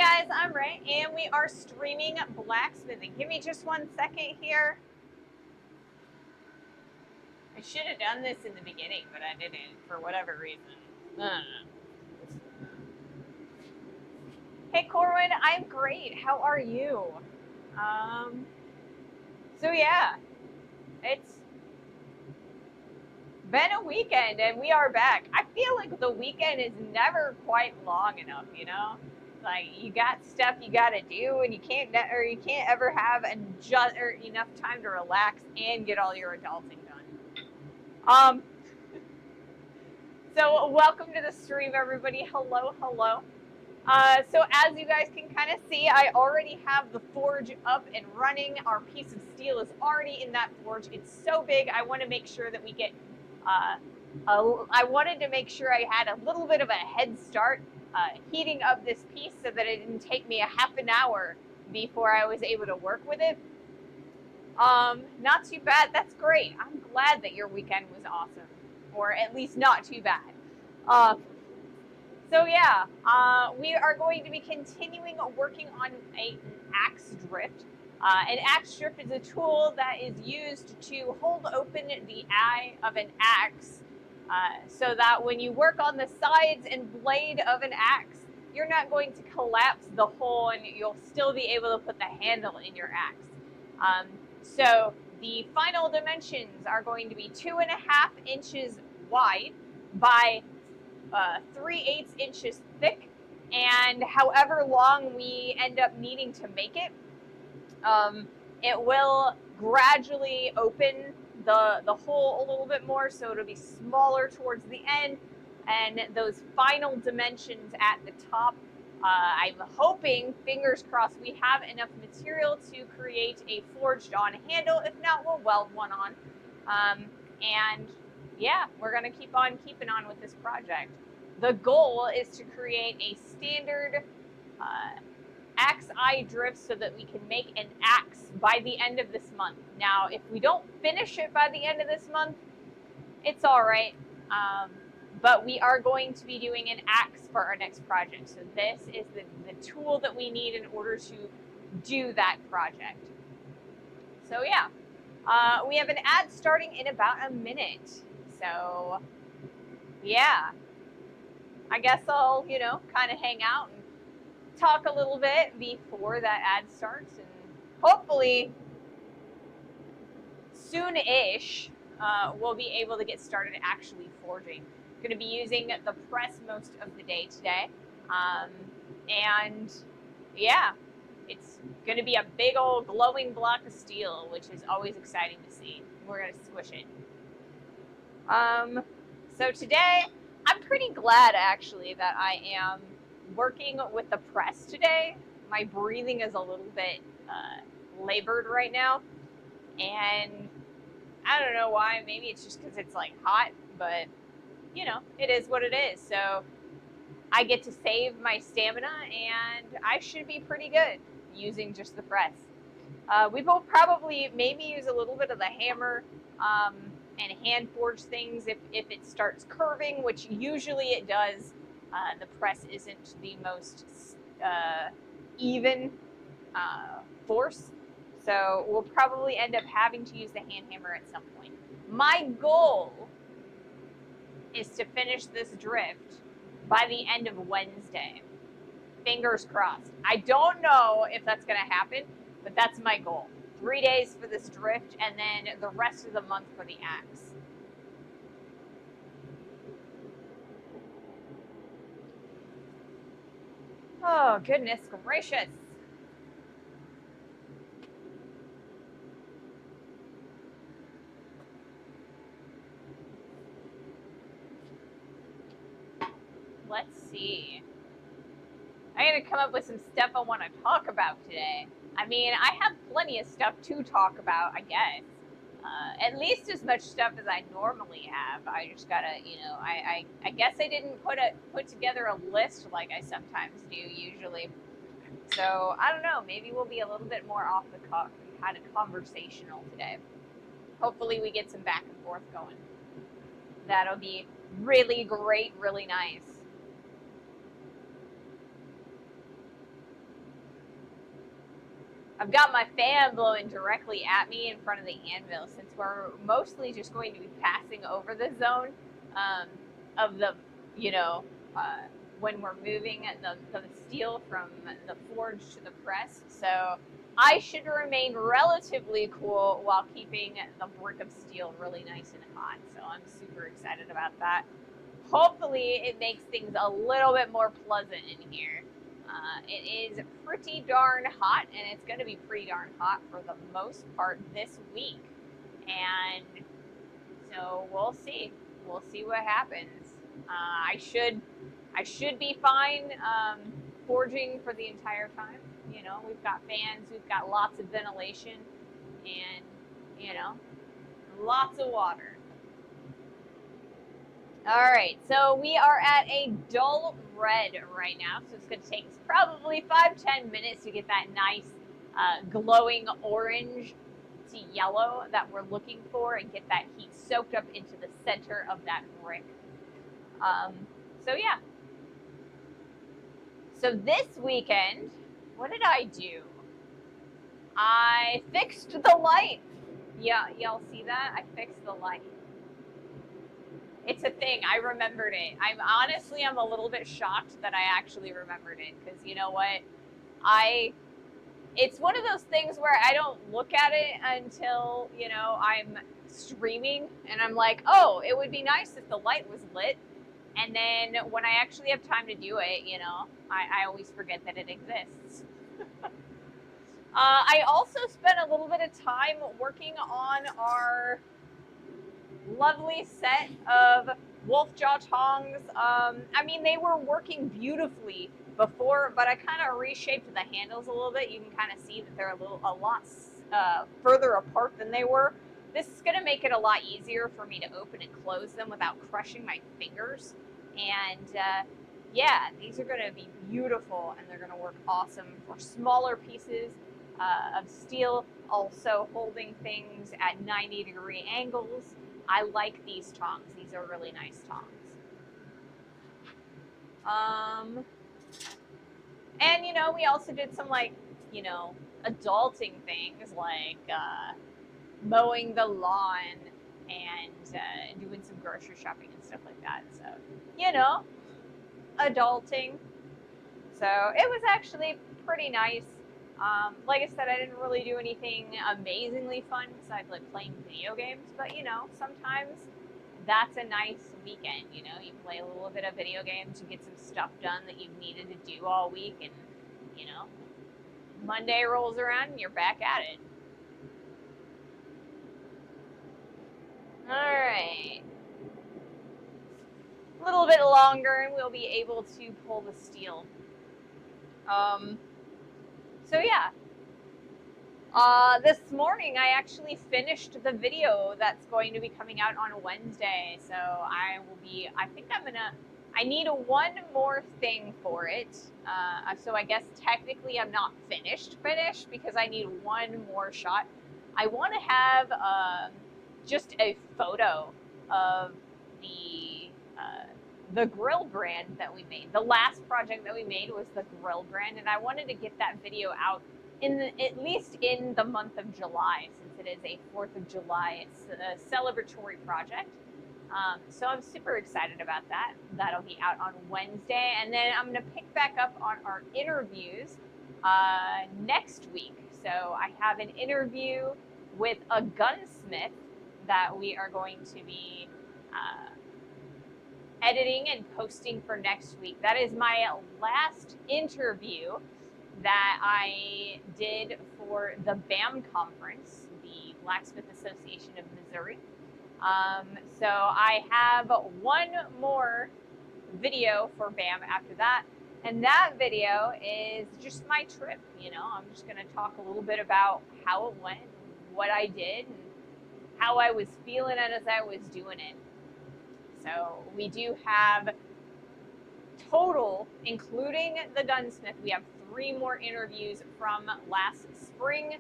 guys, I'm Ray, and we are streaming blacksmithing. Give me just 1 second here. I should have done this in the beginning, but I didn't for whatever reason. Hey Corwin, I'm great. How are you? So yeah, it's been a weekend and we are back. I feel like the weekend is never quite long enough, you know? Like you got stuff you got to do and you can't ever have enough time to relax and get all your adulting done. So welcome to the stream, everybody. Hello, hello. So as you guys can kind of see, I already have the forge up and running. Our piece of steel is already in that forge. It's so big. I want to make sure that we get. I wanted to make sure I had a little bit of a head start heating up this piece so that it didn't take me a half an hour before I was able to work with it. Not too bad. That's great. I'm glad that your weekend was awesome, or at least not too bad. So yeah, we are going to be continuing working on an axe drift. An axe drift is a tool that is used to hold open the eye of an axe so that when you work on the sides and blade of an axe, you're not going to collapse the hole and you'll still be able to put the handle in your axe. So the final dimensions are going to be 2.5 inches wide by 3/8 inches thick, and however long we end up needing to make it, it will gradually open the hole a little bit more, so it'll be smaller towards the end, and those final dimensions at the top, I'm hoping, fingers crossed, we have enough material to create a forged on handle. If not, we'll weld one on. And yeah, we're gonna keep on keeping on with this project. The goal is to create a standard axe eye drift so that we can make an axe by the end of this month. Now, if we don't finish it by the end of this month, it's all right. But we are going to be doing an axe for our next project. So this is the tool that we need in order to do that project. So yeah, we have an ad starting in about a minute. So yeah, I guess I'll, kind of hang out and talk a little bit before that ad starts, and hopefully soon-ish we'll be able to get started actually forging. I'm going to be using the press most of the day today, and yeah, it's going to be a big old glowing block of steel, which is always exciting to see. We're going to squish it. So today, I'm pretty glad actually that I am working with the press today. My breathing is a little bit labored right now, and I don't know why. Maybe it's just because it's like hot, but it is what it is. So I get to save my stamina, and I should be pretty good using just the press. We will probably maybe use a little bit of the hammer and hand forge things if it starts curving, which usually it does. The press isn't the most even force, so we'll probably end up having to use the hand hammer at some point. My goal is to finish this drift by the end of Wednesday. Fingers crossed. I don't know if that's going to happen, but that's my goal. 3 days for this drift, and then the rest of the month for the axe. Oh, goodness gracious. Let's see. I'm going to come up with some stuff I want to talk about today. I mean, I have plenty of stuff to talk about, I guess. At least as much stuff as I normally have. I just gotta, I guess I didn't put together a list like I sometimes do usually. So I don't know. Maybe we'll be a little bit more off the cuff and kind of conversational today. Hopefully we get some back and forth going. That'll be really great, really nice. I've got my fan blowing directly at me in front of the anvil, since we're mostly just going to be passing over the zone of the, when we're moving the steel from the forge to the press. So I should remain relatively cool while keeping the brick of steel really nice and hot. So I'm super excited about that. Hopefully it makes things a little bit more pleasant in here. It is pretty darn hot, and it's going to be pretty darn hot for the most part this week. And so we'll see. We'll see what happens. I should be fine forging for the entire time. You know, we've got fans, we've got lots of ventilation, and, you know, lots of water. All right, so we are at a dull red right now, so it's going to take us probably 5-10 minutes to get that nice glowing orange to yellow that we're looking for and get that heat soaked up into the center of that brick. So yeah. So this weekend, what did I do? I fixed the light. Yeah, y'all see that? I fixed the light. It's a thing. I remembered it. I'm a little bit shocked that I actually remembered it, because you know what? It's one of those things where I don't look at it until, you know, I'm streaming and I'm like, oh, it would be nice if the light was lit. And then when I actually have time to do it, you know, I always forget that it exists. I also spent a little bit of time working on our lovely set of Wolfjaw tongs. I mean, they were working beautifully before, but I kind of reshaped the handles a little bit. You can kind of see that they're a lot further apart than they were. This is going to make it a lot easier for me to open and close them without crushing my fingers. And yeah, these are going to be beautiful, and they're going to work awesome for smaller pieces of steel, also holding things at 90-degree angles. I like these tongs. These are really nice tongs. And, you know, we also did some, like, you know, adulting things, like mowing the lawn and doing some grocery shopping and stuff like that. So, you know, adulting. So it was actually pretty nice. Like I said, I didn't really do anything amazingly fun besides like playing video games, but you know, sometimes that's a nice weekend. You know, you play a little bit of video games, you get some stuff done that you've needed to do all week, and you know, Monday rolls around and you're back at it. All right. A little bit longer and we'll be able to pull the steel. So yeah, this morning I actually finished the video that's going to be coming out on Wednesday. So I need one more thing for it. So I guess technically I'm not finished because I need one more shot. I want to have just a photo of the grill brand that we made. The last project that we made was the grill brand, and I wanted to get that video out at least in the month of July, since it is a 4th of July. It's a celebratory project. So I'm super excited about that. That'll be out on Wednesday, and then I'm going to pick back up on our interviews next week. So I have an interview with a gunsmith that we are going to be editing and posting for next week. That is my last interview that I did for the BAM conference, the Blacksmith Association of Missouri. So I have one more video for BAM after that, and that video is just my trip. You know, I'm just going to talk a little bit about how it went, what I did, and how I was feeling it as I was doing it. So we do have total, including the gunsmith, we have 3 more interviews from last spring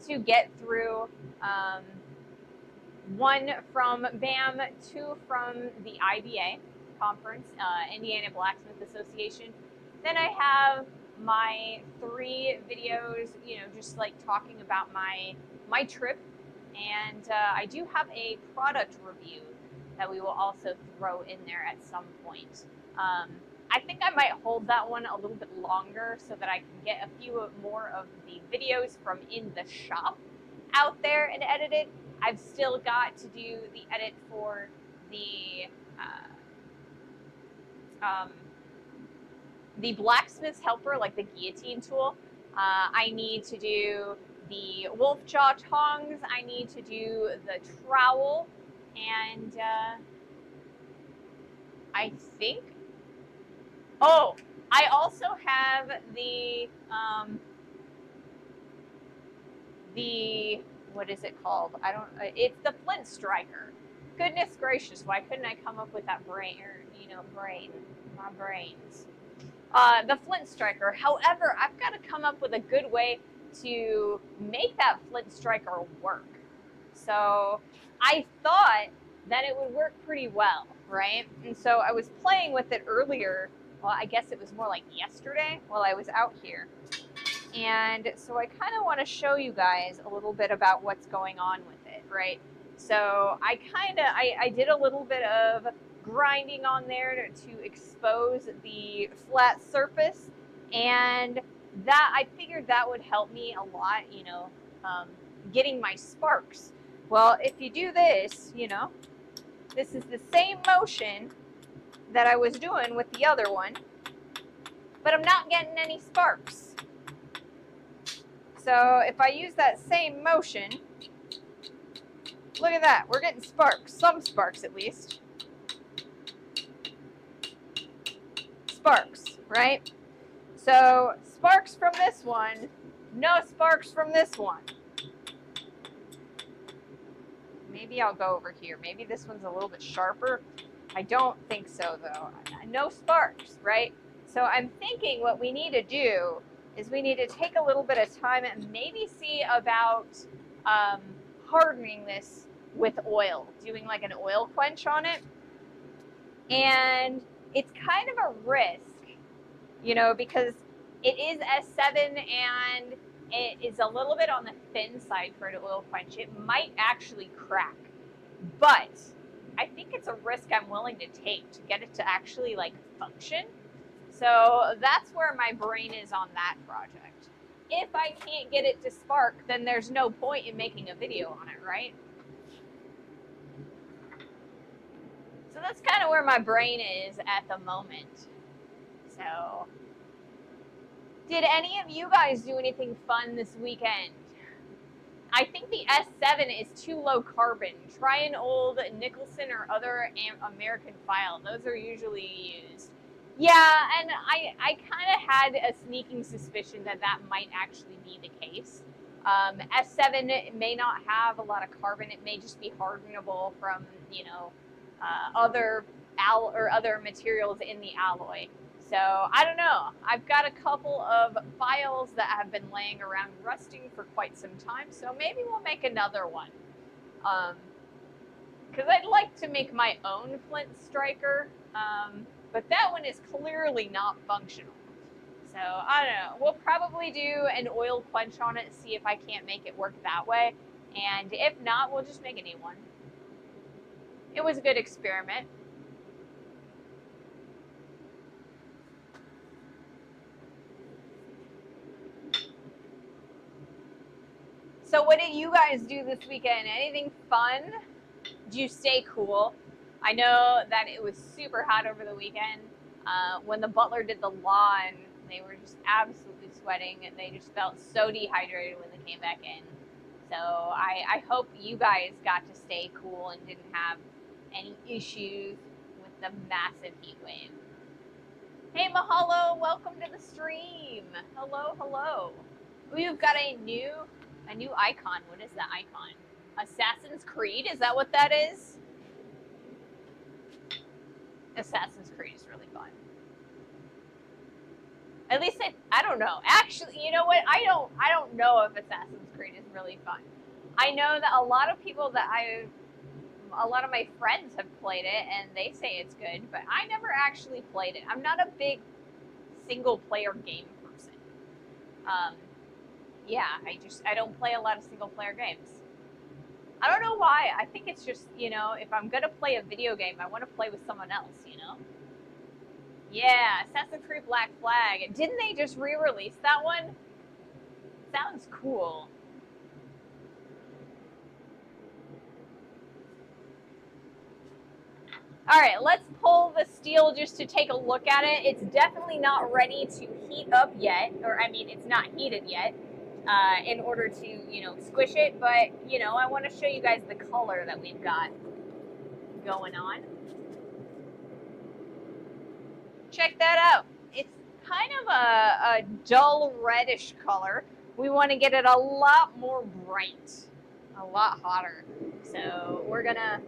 to get through. 1 from BAM, 2 from the IBA conference, Indiana Blacksmith Association. Then I have my 3 videos, just like talking about my trip, and I do have a product review that we will also throw in there at some point. I think I might hold that one a little bit longer so that I can get a few more of the videos from in the shop out there and edited. I've still got to do the edit for the blacksmith's helper, like the guillotine tool. I need to do the wolf jaw tongs. I need to do the trowel, and I think. Oh, I also have the what is it called? I don't. It's the flint striker. Goodness gracious, why couldn't I come up with that brain? My brains. The flint striker. However, I've got to come up with a good way to make that flint striker work. So I thought that it would work pretty well, right? And so I was playing with it earlier. Well, I guess it was more like yesterday while I was out here. And so I kind of want to show you guys a little bit about what's going on with it, right? So I did a little bit of grinding on there to expose the flat surface, and that I figured that would help me a lot, getting my sparks. Well, if you do this, this is the same motion that I was doing with the other one, but I'm not getting any sparks. So if I use that same motion, look at that, we're getting sparks, some sparks at least. Sparks, right? So sparks from this one, no sparks from this one. Maybe I'll go over here. Maybe this one's a little bit sharper. I don't think so though. No sparks, right? So I'm thinking what we need to do is we need to take a little bit of time and maybe see about hardening this with oil, doing like an oil quench on it. And it's kind of a risk, because it is S7 and it is a little bit on the thin side for an oil quench. It might actually crack, but I think it's a risk I'm willing to take to get it to actually like function. So that's where my brain is on that project. If I can't get it to spark, then there's no point in making a video on it, right? So that's kind of where my brain is at the moment. So, did any of you guys do anything fun this weekend? I think the S7 is too low carbon. Try an old Nicholson or other American file. Those are usually used. Yeah, and I kind of had a sneaking suspicion that that might actually be the case. S7 may not have a lot of carbon. It may just be hardenable from, other materials in the alloy. So I don't know. I've got a couple of files that have been laying around rusting for quite some time, so maybe we'll make another one. Because I'd like to make my own flint striker, but that one is clearly not functional. So I don't know. We'll probably do an oil quench on it, see if I can't make it work that way. And if not, we'll just make a new one. It was a good experiment. So what did you guys do this weekend? Anything fun? Did you stay cool? I know that it was super hot over the weekend. When the butler did the lawn, they were just absolutely sweating, and they just felt so dehydrated when they came back in. So I hope you guys got to stay cool and didn't have any issues with the massive heat wave. Hey Mahalo, welcome to the stream. Hello, hello. We've got a new icon. What is that icon? Assassin's Creed, is that what that is? Assassin's Creed is really fun. At least I don't know. Actually, you know what? I don't know if Assassin's Creed is really fun. I know that a lot of people a lot of my friends have played it and they say it's good, but I never actually played it. I'm not a big single player game person. Yeah, I don't play a lot of single player games. I don't know why. I think it's just, if I'm gonna play a video game, I want to play with someone else, Yeah, Assassin's Creed Black Flag. Didn't they just re-release that one? Sounds cool. All right, let's pull the steel just to take a look at it. It's definitely not ready to heat up yet, or I mean, it's not heated yet in order to, squish it. But, I want to show you guys the color that we've got going on. Check that out. It's kind of a dull reddish color. We want to get it a lot more bright, a lot hotter. So we're gonna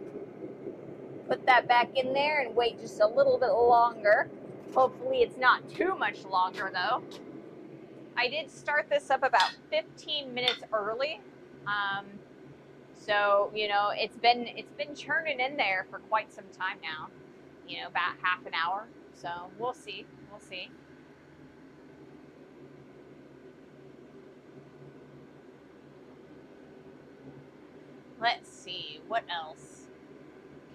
put that back in there and wait just a little bit longer. Hopefully it's not too much longer though. I did start this up about 15 minutes early. So, it's been churning in there for quite some time now. About half an hour. So we'll see. We'll see. Let's see. What else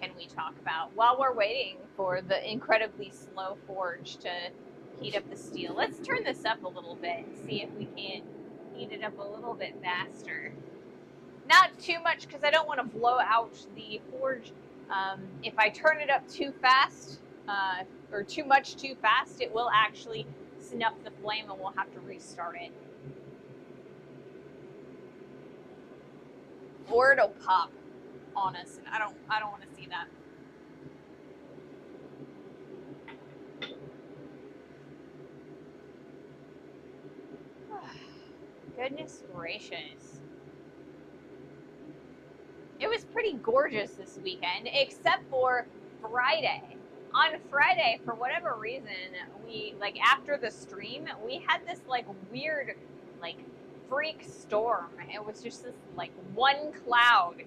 can we talk about while we're waiting for the incredibly slow forge to heat up the steel? Let's turn this up a little bit and see if we can't heat it up a little bit faster. Not too much because I don't want to blow out the forge. If I turn it up too fast or too much too fast, it will actually snuff the flame and we'll have to restart it. Or it'll pop on us, and I don't want to see that. Goodness gracious. It was pretty gorgeous this weekend, except for Friday. On Friday, for whatever reason, we, after the stream, we had this, weird, freak storm. It was just this, one cloud.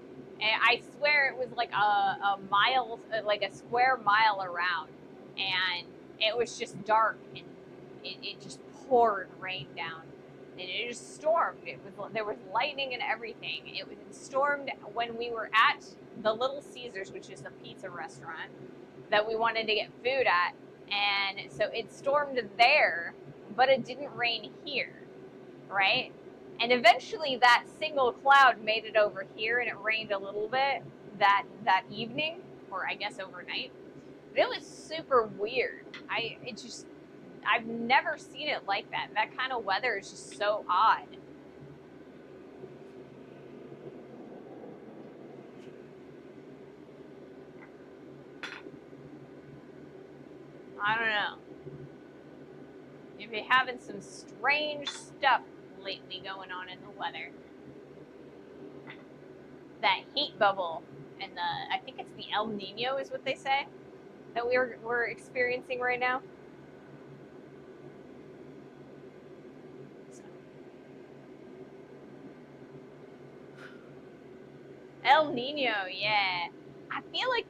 And I swear it was, a mile, a square mile around. And it was just dark, and it just poured rain down. And it just stormed. There was lightning and everything. It stormed when we were at the Little Caesars, which is a pizza restaurant that we wanted to get food at. And so it stormed there, but it didn't rain here, right? And eventually that single cloud made it over here, and it rained a little bit that evening, or I guess overnight. But it was super weird. I've never seen it like that. That kind of weather is just so odd. I don't know. You've been having some strange stuff lately going on in the weather. That heat bubble and I think it's the El Nino is what they say that we're experiencing right now. El Nino, yeah. I feel like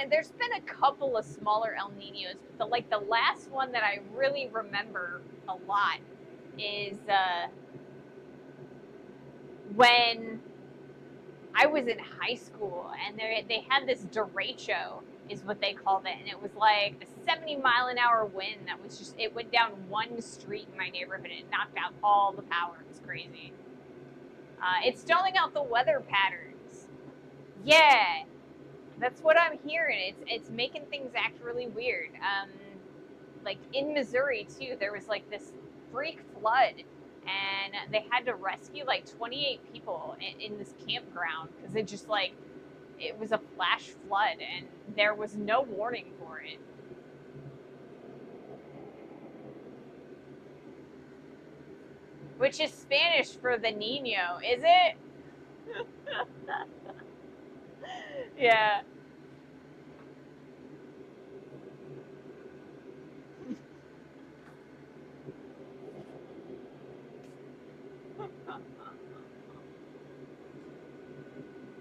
there's been a couple of smaller El Ninos, but the last one that I really remember a lot is when I was in high school, and they had this derecho, is what they called it, and it was like a 70-mile-an-hour wind that was just, it went down one street in my neighborhood, and it knocked out all the power. It was crazy. It's stalling out the weather patterns. Yeah, that's what I'm hearing. It's making things act really weird. In Missouri too, there was this freak flood, and they had to rescue 28 people in this campground because it just it was a flash flood, and there was no warning for it. Which is Spanish for the Nino, is it? Yeah.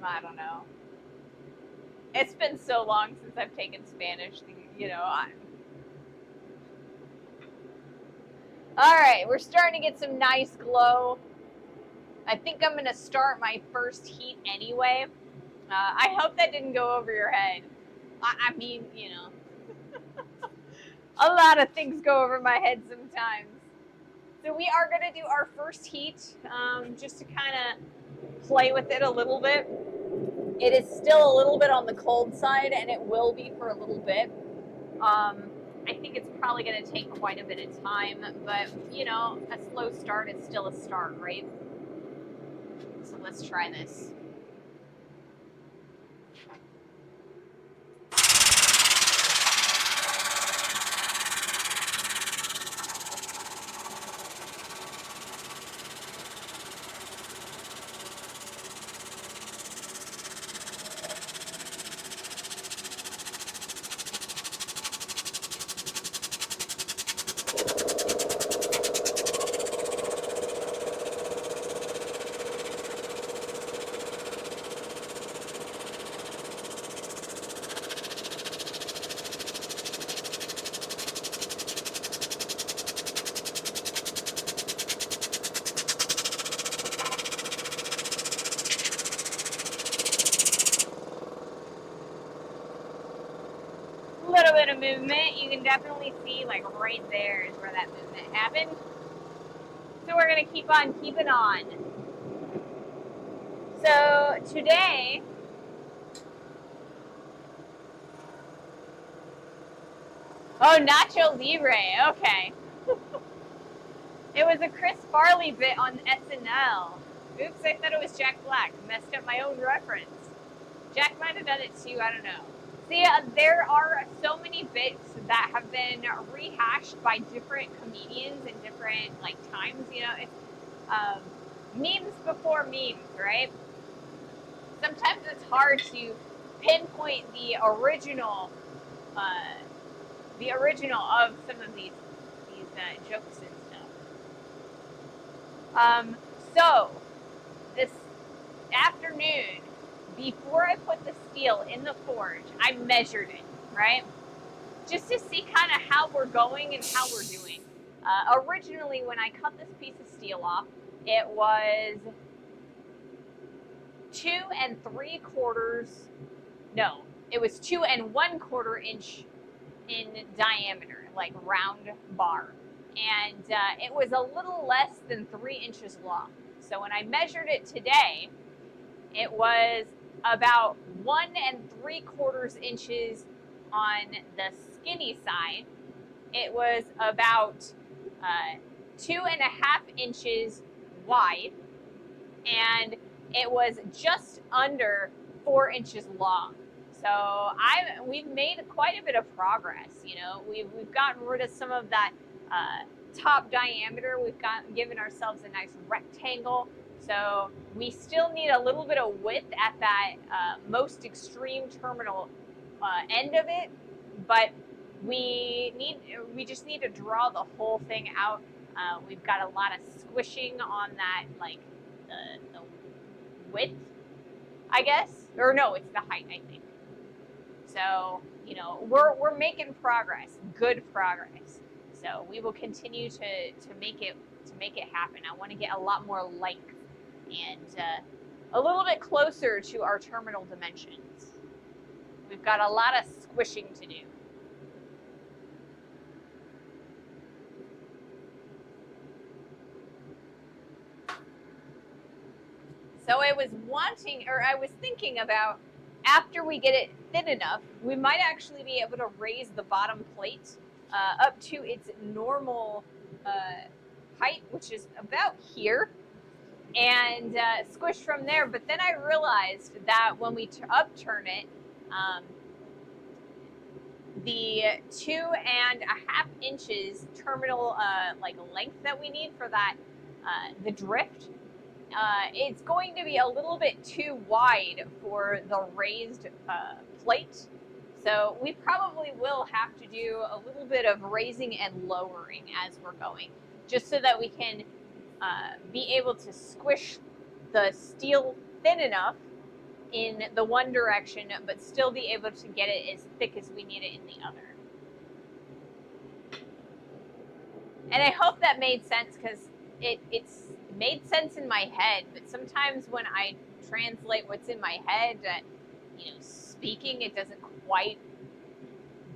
I don't know. It's been so long since I've taken Spanish, All right, we're starting to get some nice glow. I think I'm gonna start my first heat anyway. I hope that didn't go over your head. I mean, you know, a lot of things go over my head sometimes. So we are gonna do our first heat, just to kind of play with it a little bit. It is still a little bit on the cold side, and it will be for a little bit. I think it's probably going to take quite a bit of time, but you know, a slow start is still a start, right? So let's try this. A little bit of movement. You can definitely see, like, right there is where that movement happened. So we're going to keep on keeping on. So today, oh, Nacho Libre, okay. It was a Chris Farley bit on SNL. Oops, I thought it was Jack Black. Messed up my own reference. Jack might have done it too, I don't know. See, there are so many bits that have been rehashed by different comedians in different, like, times, you know. It's memes before memes, right? Sometimes it's hard to pinpoint the original of some of these jokes and stuff. So this afternoon, before I put the steel in the forge, I measured it, right? Just to see kind of how we're going and how we're doing. Originally, when I cut this piece of steel off, it was 2 3/4. No, it was 2 1/4 inch in diameter, like round bar, and it was a little less than 3 inches long. So when I measured it today, it was about 1 3/4 inches on the skinny side. It was about 2.5 inches wide, and it was just under 4 inches long. So we've made quite a bit of progress. You know, we've gotten rid of some of that top diameter. We've given ourselves a nice rectangle. So we still need a little bit of width at that most extreme terminal end of it, but we just need to draw the whole thing out. We've got a lot of squishing on that, like the width, I guess, or no, it's the height, I think. So you know, we're making progress, good progress. So we will continue to make it happen. I want to get a lot more length and a little bit closer to our terminal dimensions. We've got a lot of squishing to do. So I was thinking about, after we get it thin enough, we might actually be able to raise the bottom plate up to its normal height, which is about here, and squish from there. But then I realized that when we upturn it, the 2.5 inches terminal like length that we need for that the drift, it's going to be a little bit too wide for the raised plate. So we probably will have to do a little bit of raising and lowering as we're going, just so that we can be able to squish the steel thin enough in the one direction, but still be able to get it as thick as we need it in the other. And I hope that made sense, because it's made sense in my head, but sometimes when I translate what's in my head, speaking, it doesn't quite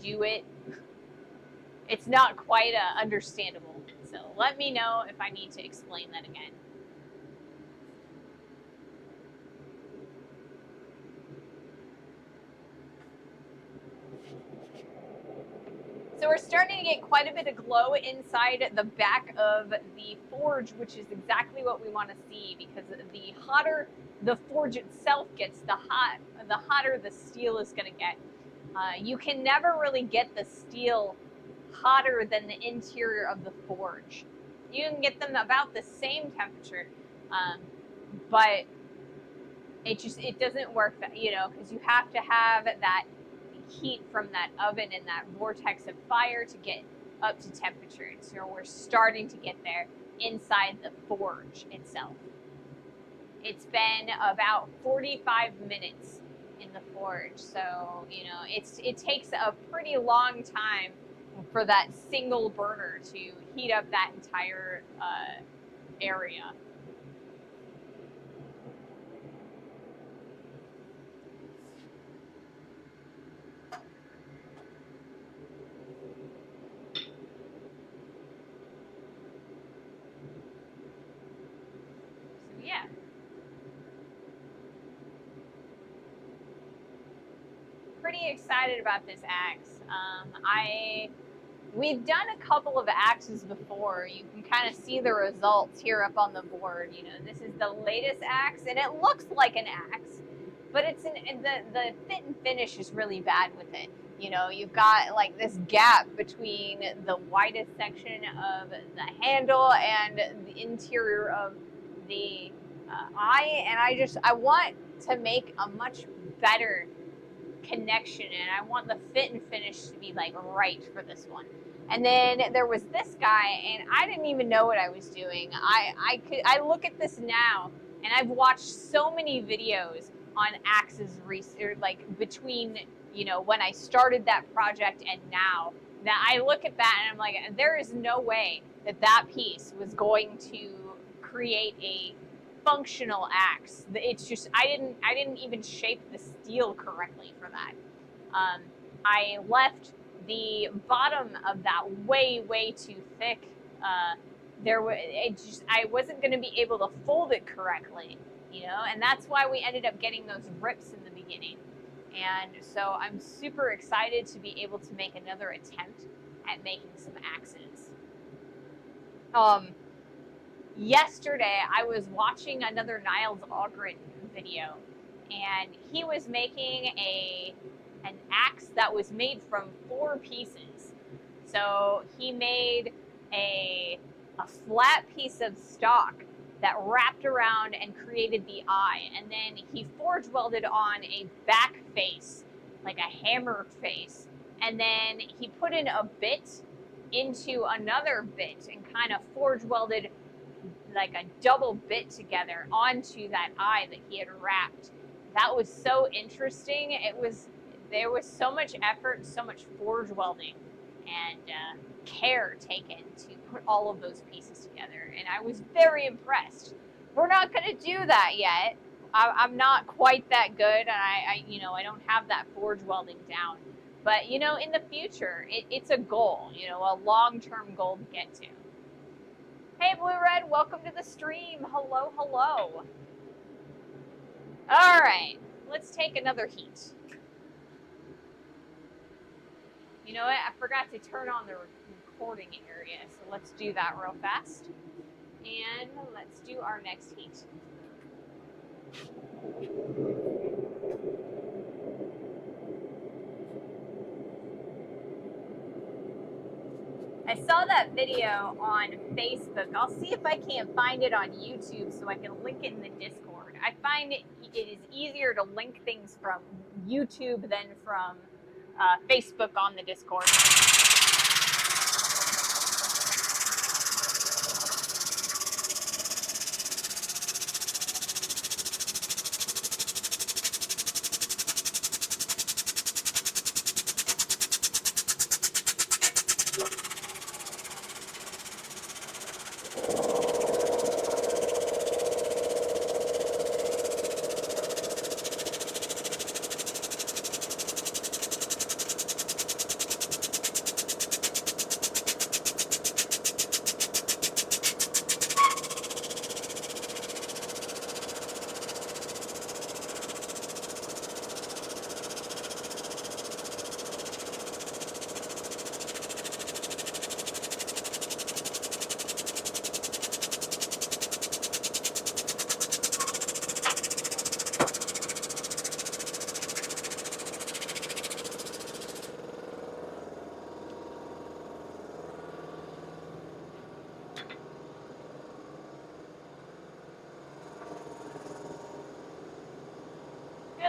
do it. It's not quite understandable. So let me know if I need to explain that again. So we're starting to get quite a bit of glow inside the back of the forge, which is exactly what we want to see, because the hotter the forge itself gets, the hotter the steel is going to get. You can never really get the steel hotter than the interior of the forge. You can get them about the same temperature, but it doesn't work, because you have to have that heat from that oven and that vortex of fire to get up to temperature. And so we're starting to get there inside the forge itself. It's been about 45 minutes in the forge, so it takes a pretty long time for that single burner to heat up that entire area. So yeah. Pretty excited about this axe. We've done a couple of axes before. You can kind of see the results here up on the board. This is the latest axe, and it looks like an axe, but the fit and finish is really bad with it. You've got like this gap between the widest section of the handle and the interior of the eye, and I want to make a much better connection, and I want the fit and finish to be like right for this one. And then there was this guy, and I didn't even know what I was doing. I look at this now, and I've watched so many videos on axes like between when I started that project and now, that I look at that and I'm like, there is no way that piece was going to create a functional axe. It's just I didn't even shape the steel correctly for that. I left the bottom of that way too thick. I wasn't going to be able to fold it correctly, and that's why we ended up getting those rips in the beginning. And so I'm super excited to be able to make another attempt at making some axes. Yesterday, I was watching another Niles Ogren video, and he was making an axe that was made from 4 pieces. So he made a flat piece of stock that wrapped around and created the eye, and then he forge welded on a back face, like a hammer face, and then he put in a bit into another bit and kind of forge welded like a double bit together onto that eye that he had wrapped. That was so interesting. There was so much effort, so much forge welding, and care taken to put all of those pieces together, and I was very impressed. We're not going to do that yet. I'm not quite that good, and I don't have that forge welding down. But in the future, it's a goal, a long-term goal to get to. Hey, Blue Red, welcome to the stream. Hello. All right, let's take another heat. You know what? I forgot to turn on the recording area, so let's do that real fast. And let's do our next heat. I saw that video on Facebook. I'll see if I can't find it on YouTube so I can link it in the Discord. I find it is easier to link things from YouTube than from Facebook on the Discord.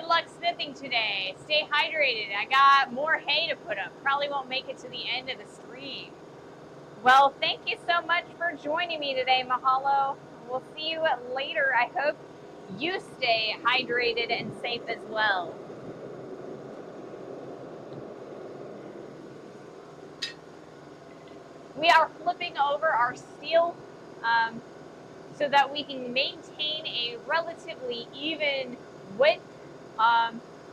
Good luck smithing today. Stay hydrated. I got more hay to put up. Probably won't make it to the end of the stream. Well, thank you so much for joining me today, Mahalo. We'll see you later. I hope you stay hydrated and safe as well. We are flipping over our steel so that we can maintain a relatively even width.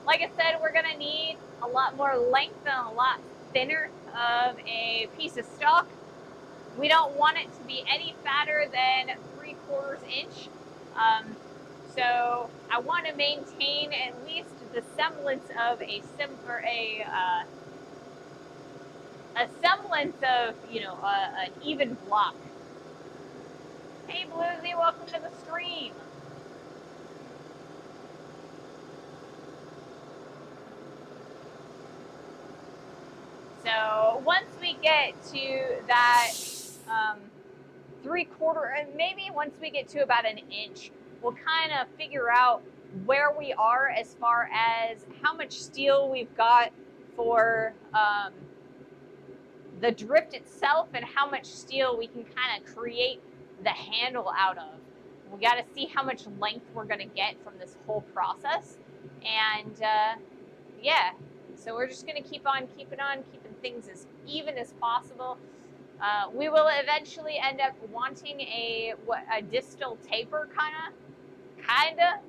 Like I said, we're going to need a lot more length and a lot thinner of a piece of stock. We don't want it to be any fatter than 3/4 inch. So I want to maintain at least the semblance of a semblance of, an even block. Hey Bluesy, welcome to the stream. So once we get to that 3/4, and maybe once we get to about an inch, we'll kind of figure out where we are as far as how much steel we've got for the drift itself and how much steel we can kind of create the handle out of. We got to see how much length we're going to get from this whole process. And yeah, so we're just going to keep keeping things as even as possible. We will eventually end up wanting a distal taper, kinda,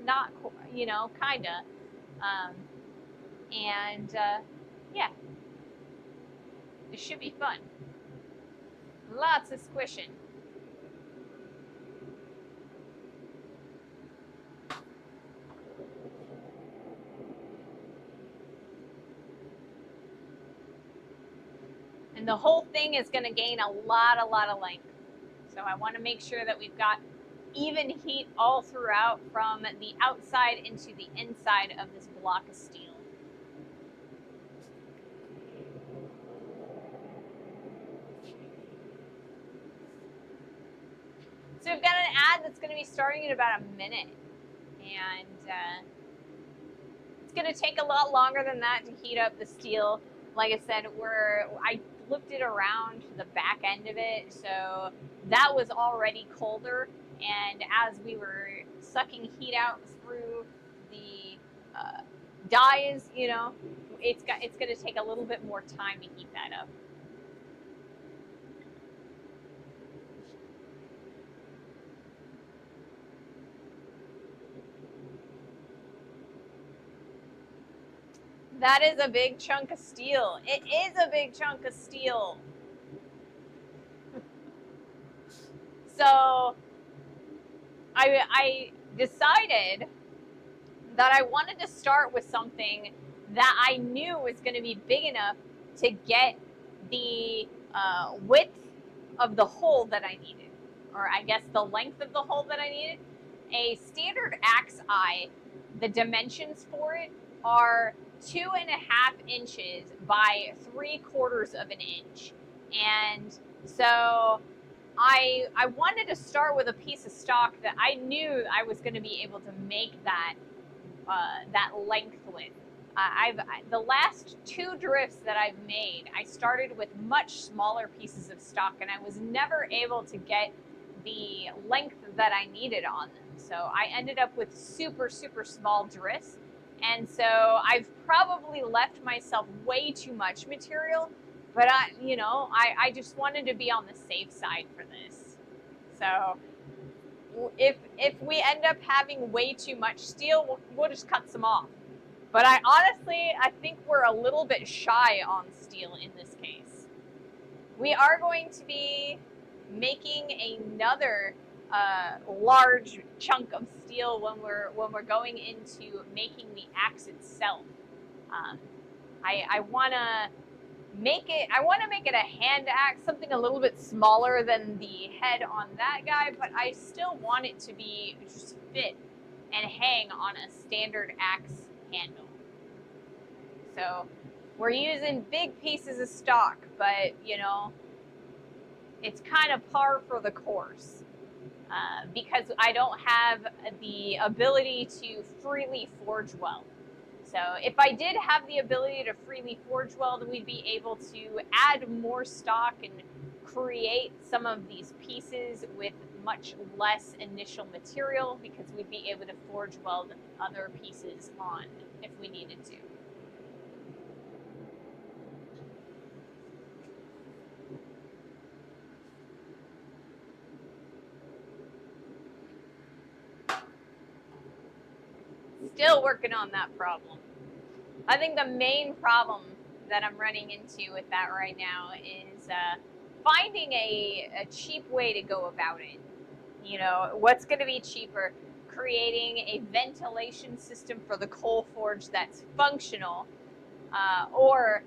not, kinda. And yeah, it should be fun. Lots of squishing. And the whole thing is going to gain a lot of length. So I want to make sure that we've got even heat all throughout from the outside into the inside of this block of steel. So we've got an ad that's going to be starting in about a minute. And it's going to take a lot longer than that to heat up the steel. Like I said, I flipped it around the back end of it, so that was already colder. And as we were sucking heat out through the dyes, it's going to take a little bit more time to heat that up. That is a big chunk of steel. It is a big chunk of steel. So I decided that I wanted to start with something that I knew was going to be big enough to get the width of the hole that I needed, or I guess the length of the hole that I needed. A standard axe eye, the dimensions for it are 2.5 inches by 3/4 of an inch. And so I wanted to start with a piece of stock that I knew I was going to be able to make that length with. The last 2 drifts that I've made, I started with much smaller pieces of stock, and I was never able to get the length that I needed on them. So I ended up with super small drifts, and so I've probably left myself way too much material. But I just wanted to be on the safe side for this. So if we end up having way too much steel, we'll just cut some off. But I think we're a little bit shy on steel in this case. We are going to be making another large chunk of steel when we're going into making the axe itself. I want to make it a hand axe, something a little bit smaller than the head on that guy, but I still want it to be just fit and hang on a standard axe handle. So we're using big pieces of stock, but it's kind of par for the course because I don't have the ability to freely forge well. So if I did have the ability to freely forge weld, we'd be able to add more stock and create some of these pieces with much less initial material, because we'd be able to forge weld other pieces on if we needed to. Still working on that problem. I think the main problem that I'm running into with that right now is finding a cheap way to go about it. You know, what's going to be cheaper? Creating a ventilation system for the coal forge that's functional, or,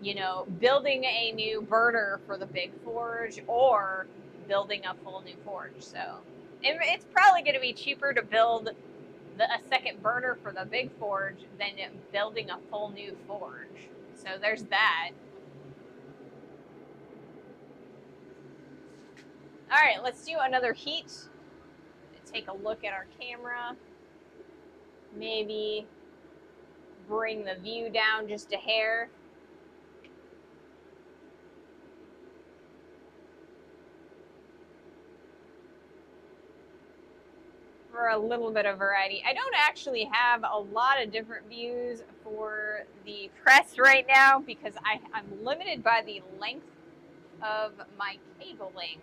you know, building a new burner for the big forge, or building a full new forge. So it's probably going to be cheaper to build a second burner for the big forge than building a full new forge. So there's that. All right, let's do another heat. Take a look at our camera. Maybe bring the view down just a hair. For a little bit of variety. I don't actually have a lot of different views for the press right now because I'm limited by the length of my cabling.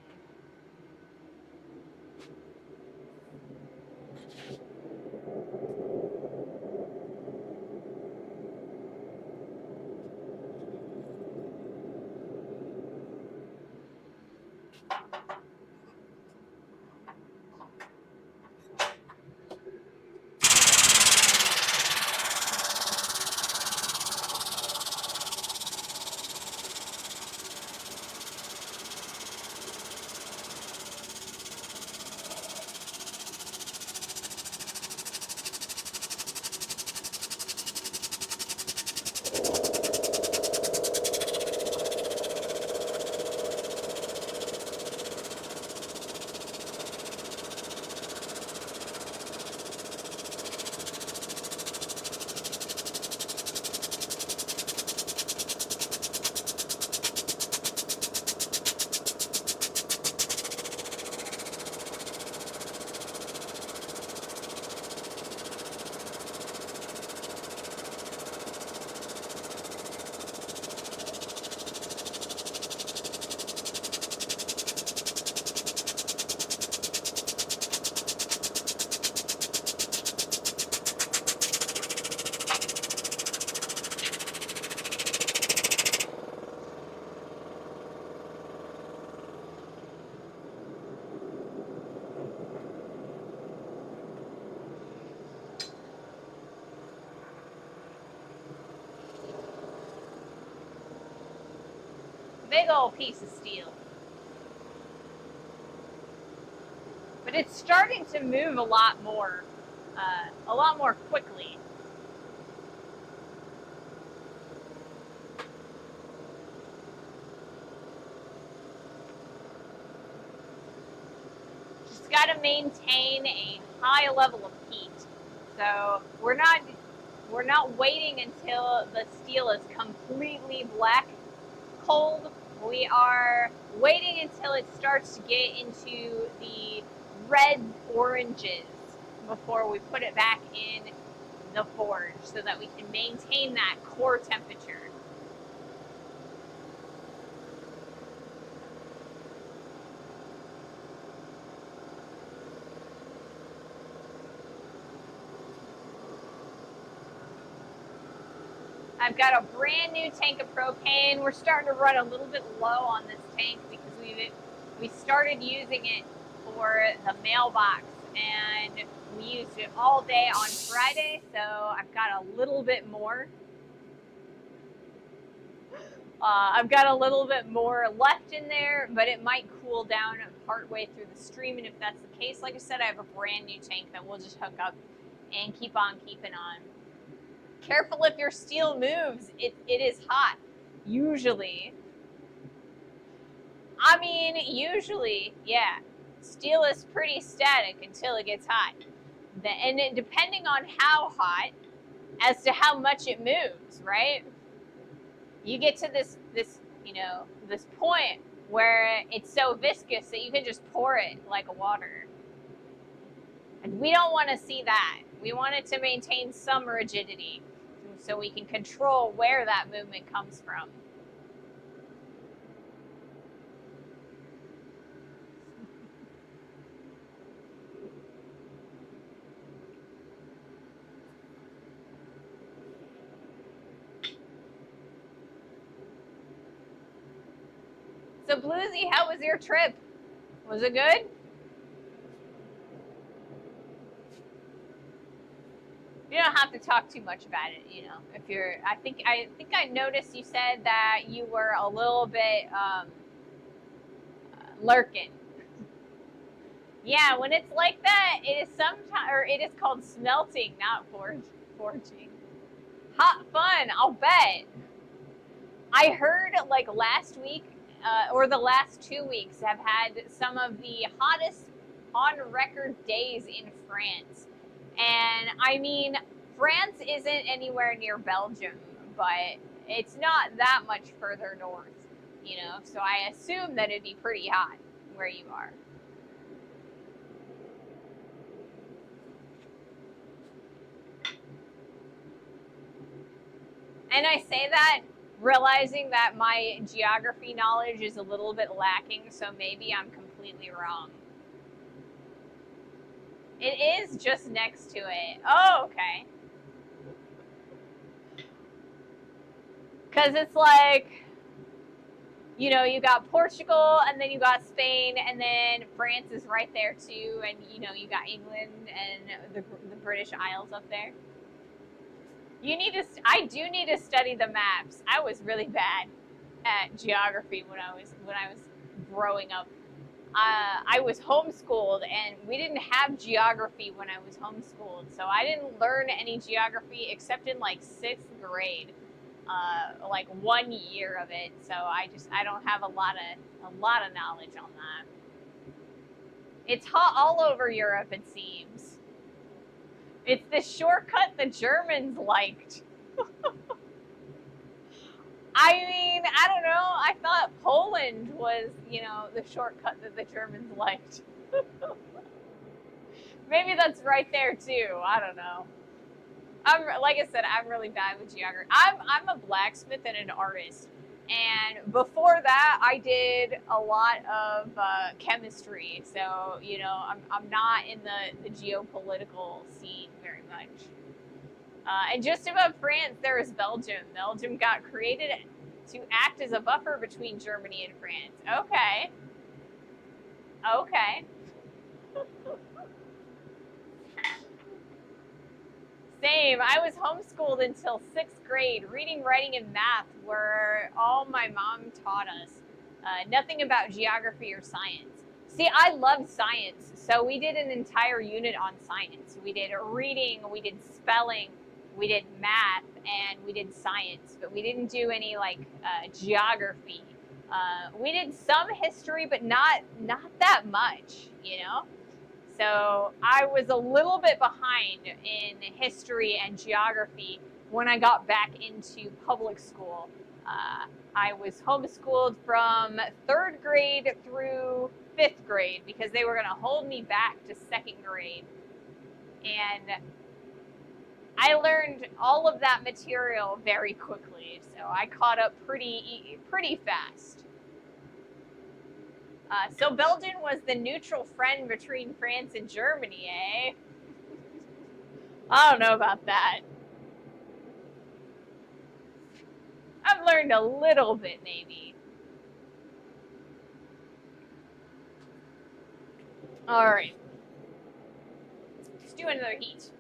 Big old piece of steel. But it's starting to move a lot more quickly. Just got to maintain a high level of heat. So we're not waiting until the steel is completely black cold. We are waiting until it starts to get into the red oranges before we put it back in the forge so that we can maintain that core temperature. I've got a brand new tank of propane. We're starting to run a little bit low on this tank because we started using it for the mailbox, and we used it all day on Friday, so I've got a little bit more. I've got a little bit more left in there, but it might cool down partway through the stream, and if that's the case, like I said, I have a brand new tank that we'll just hook up and keep on keeping on. Careful if your steel moves. It is hot. Usually. I mean, usually, yeah. Steel is pretty static until it gets hot. And depending on how hot, as to how much it moves, right? You get to this this point where it's so viscous that you can just pour it like water. And we don't want to see that. We want it to maintain some rigidity so we can control where that movement comes from. So Bluesy, how was your trip? Was it good? You don't have to talk too much about it, you know. If you're, I think I noticed you said that you were a little bit lurking. Yeah, when it's like that, it is sometimes, or it is called smelting, not forging. Hot fun, I'll bet. I heard like last week or the last 2 weeks have had some of the hottest on record days in France. And I mean, France isn't anywhere near Belgium, but it's not that much further north, you know, so I assume that it'd be pretty hot where you are. And I say that realizing that my geography knowledge is a little bit lacking, so maybe I'm completely wrong. It is just next to it. Oh, okay. Because it's like, you know, you got Portugal, and then you got Spain, and then France is right there too, and you know, you got England and the British Isles up there. I do need to study the maps. I was really bad at geography when I was growing up. I was homeschooled, and we didn't have geography when I was homeschooled, so I didn't learn any geography except in like 6th grade, like 1 year of it. So I don't have a lot of knowledge on that. It's hot all over Europe, it seems. It's the shortcut the Germans liked. I mean, I don't know. I thought Poland was, you know, the shortcut that the Germans liked. Maybe that's right there too. I don't know. Like I said, I'm really bad with geography. I'm a blacksmith and an artist, and before that, I did a lot of chemistry. So you know, I'm not in the geopolitical scene very much. And just above France, there is Belgium. Belgium got created to act as a buffer between Germany and France. Okay. Okay. Same. I was homeschooled until 6th grade. Reading, writing, and math were all my mom taught us. Nothing about geography or science. See, I loved science, so we did an entire unit on science. We did reading, we did spelling, we did math, and we did science, but we didn't do any like geography. We did some history, but not that much, you know. So I was a little bit behind in history and geography when I got back into public school. I was homeschooled from 3rd grade through 5th grade because they were going to hold me back to 2nd grade. And I learned all of that material very quickly, so I caught up pretty fast. So Belgium was the neutral friend between France and Germany, eh? I don't know about that. I've learned a little bit, maybe. All right. Let's do another heat.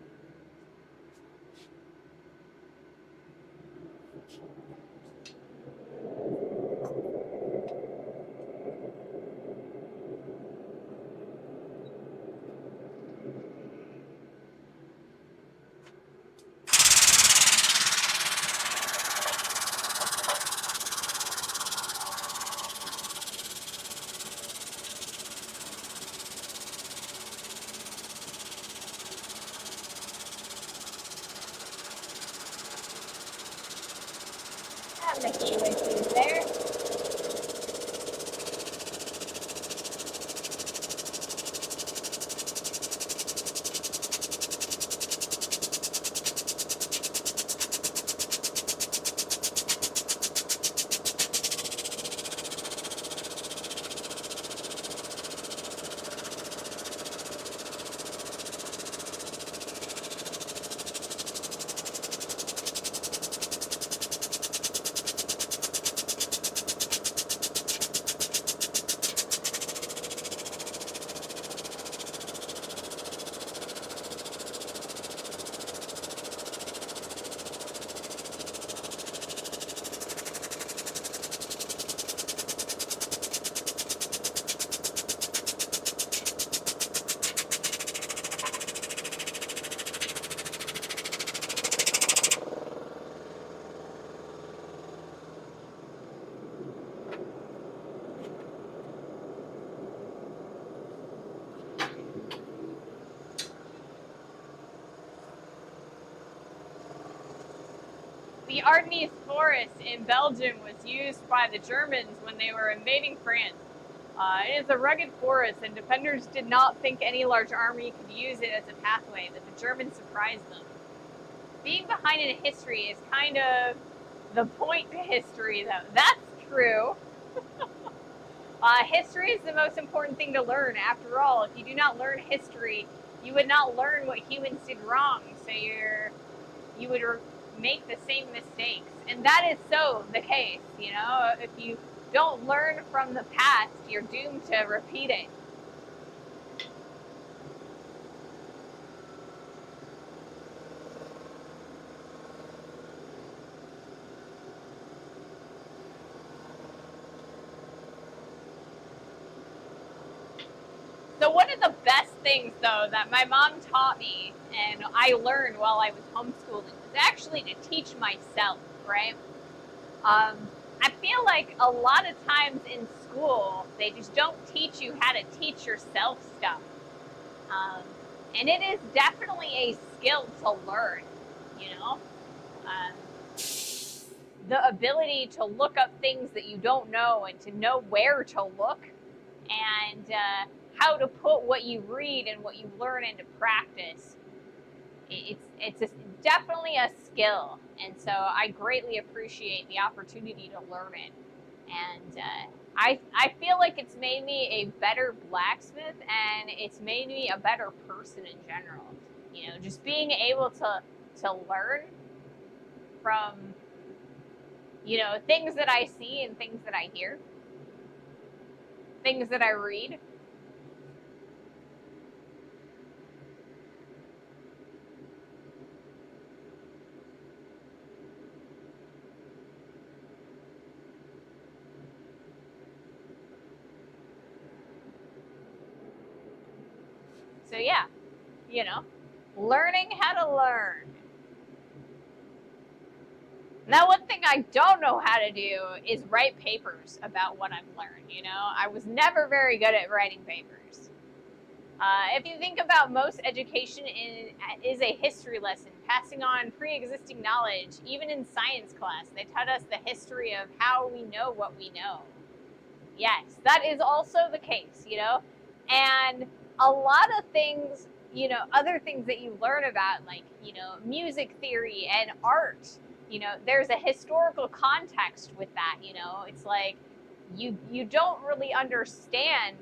on the Ulysses there. The Ardennes forest in Belgium was used by the Germans when they were invading France. It is a rugged forest, and defenders did not think any large army could use it as a pathway, but the Germans surprised them. Being behind in history is kind of the point to history, though. That's true. History is the most important thing to learn. After all, if you do not learn history, you would not learn what humans did wrong, so you would make the same mistakes. And that is so the case, you know? If you don't learn from the past, you're doomed to repeat it. So one of the best things, though, that my mom taught me and I learned while I was homeschooling was actually to teach myself, right? I feel like a lot of times in school, they just don't teach you how to teach yourself stuff. And it is definitely a skill to learn, you know? The ability to look up things that you don't know and to know where to look and how to put what you read and what you learn into practice. It's definitely a skill, and so I greatly appreciate the opportunity to learn it. And I feel like it's made me a better blacksmith, and it's made me a better person in general. You know, just being able to learn from, you know, things that I see and things that I hear, things that I read. So yeah, you know, learning how to learn. Now, one thing I don't know how to do is write papers about what I've learned, you know? I was never very good at writing papers. If you think about most education is a history lesson, passing on pre-existing knowledge. Even in science class, they taught us the history of how we know what we know. Yes, that is also the case, you know? And a lot of things, you know, other things that you learn about, like, you know, music theory and art, you know, there's a historical context with that, you know? It's like you don't really understand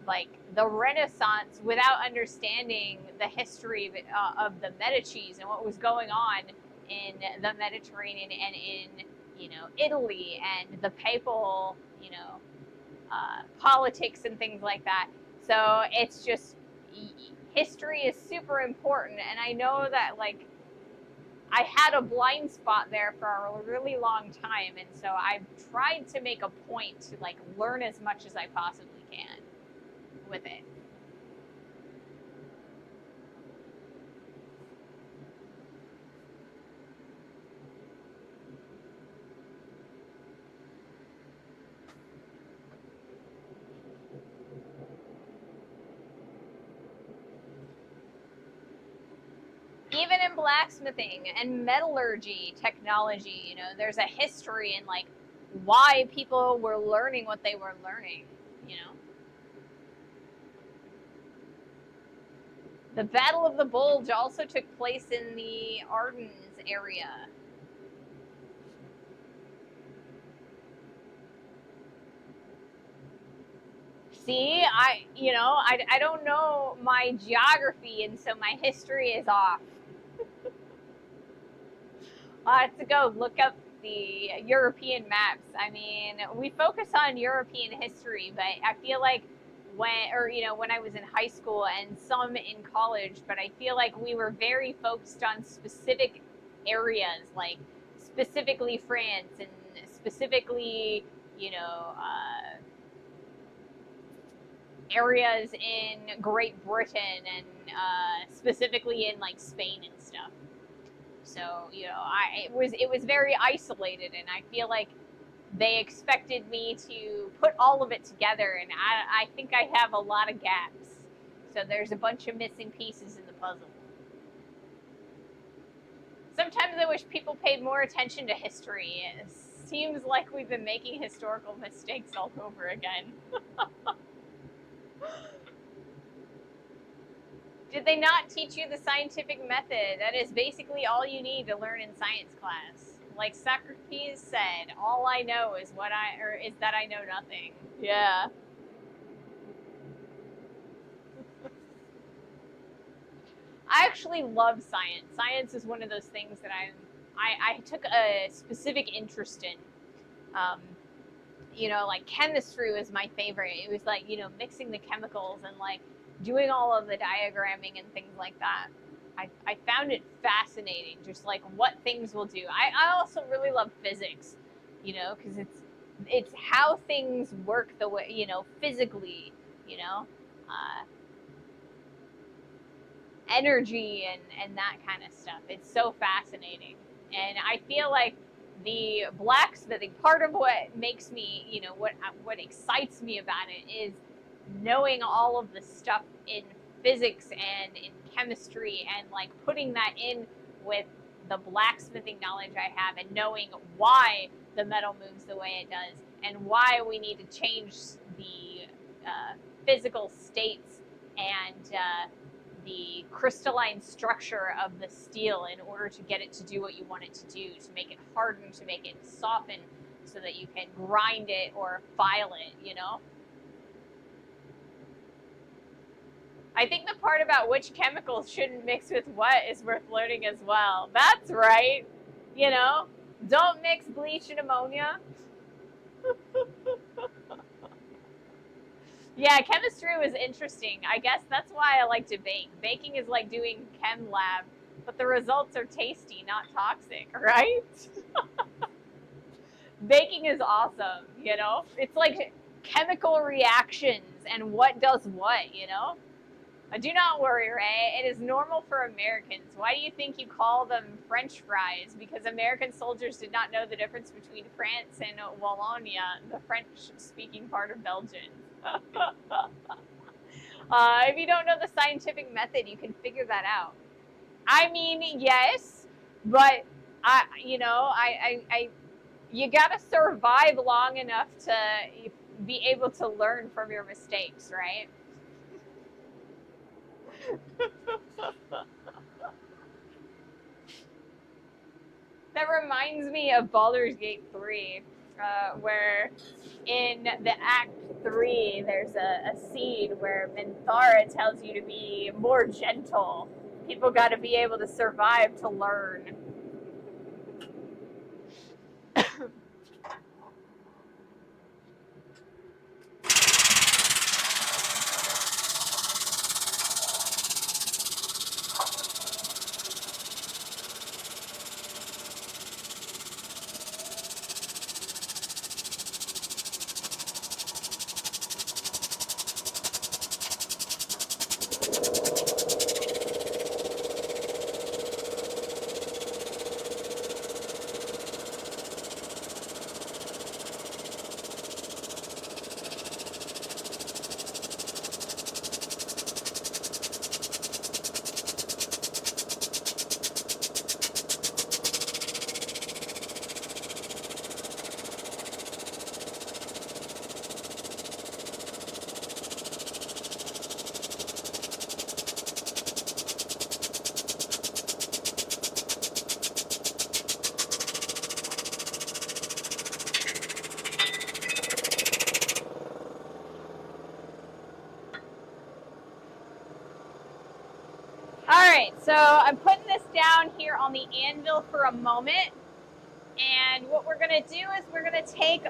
like the Renaissance without understanding the history of the Medicis and what was going on in the Mediterranean and in, you know, Italy and the papal, you know, politics and things like that. So it's just, history is super important, and I know that, like, I had a blind spot there for a really long time, and so I've tried to make a point to, like, learn as much as I possibly can with it. even in blacksmithing and metallurgy technology, you know, there's a history in like why people were learning what they were learning, you know. The Battle of the Bulge also took place in the Ardennes area. See, I don't know my geography, and so my history is off. I'll have to go look up the European maps. I mean, we focus on European history, but I feel like when I was in high school and some in college, but I feel like we were very focused on specific areas, like specifically France and specifically, areas in Great Britain and specifically in like Spain and stuff. So it was very isolated, and I feel like they expected me to put all of it together, and I think I have a lot of gaps. So there's a bunch of missing pieces in the puzzle. Sometimes I wish people paid more attention to history. It seems like we've been making historical mistakes all over again. Did they not teach you the scientific method? That is basically all you need to learn in science class. Like Socrates said, all I know is that I know nothing. Yeah. I actually love science. Science is one of those things that I took a specific interest in. Like chemistry was my favorite. It was like, mixing the chemicals and like doing all of the diagramming and things like that. I found it fascinating, just like what things will do. I also really love physics, because it's how things work the way, physically, energy and that kind of stuff. It's so fascinating. And I feel like the blacksmithing, part of what makes me, what excites me about it is knowing all of the stuff in physics and in chemistry and like putting that in with the blacksmithing knowledge I have and knowing why the metal moves the way it does and why we need to change the physical states and the crystalline structure of the steel in order to get it to do what you want it to do, to make it harden, to make it soften so that you can grind it or file it, I think the part about which chemicals shouldn't mix with what is worth learning as well. That's right. Don't mix bleach and ammonia. Yeah, chemistry was interesting. I guess that's why I like to bake. Baking is like doing chem lab, but the results are tasty, not toxic, right? Baking is awesome, It's like chemical reactions and what does what, Do not worry, Ray. It is normal for Americans. Why do you think you call them French fries? Because American soldiers did not know the difference between France and Wallonia, the French-speaking part of Belgium. If you don't know the scientific method, you can figure that out. I mean, yes, but you gotta survive long enough to be able to learn from your mistakes, right? That reminds me of Baldur's Gate 3, where in the Act 3, there's a scene where Minthara tells you to be more gentle. People got to be able to survive to learn. So I'm putting this down here on the anvil for a moment. And what we're gonna do is we're gonna take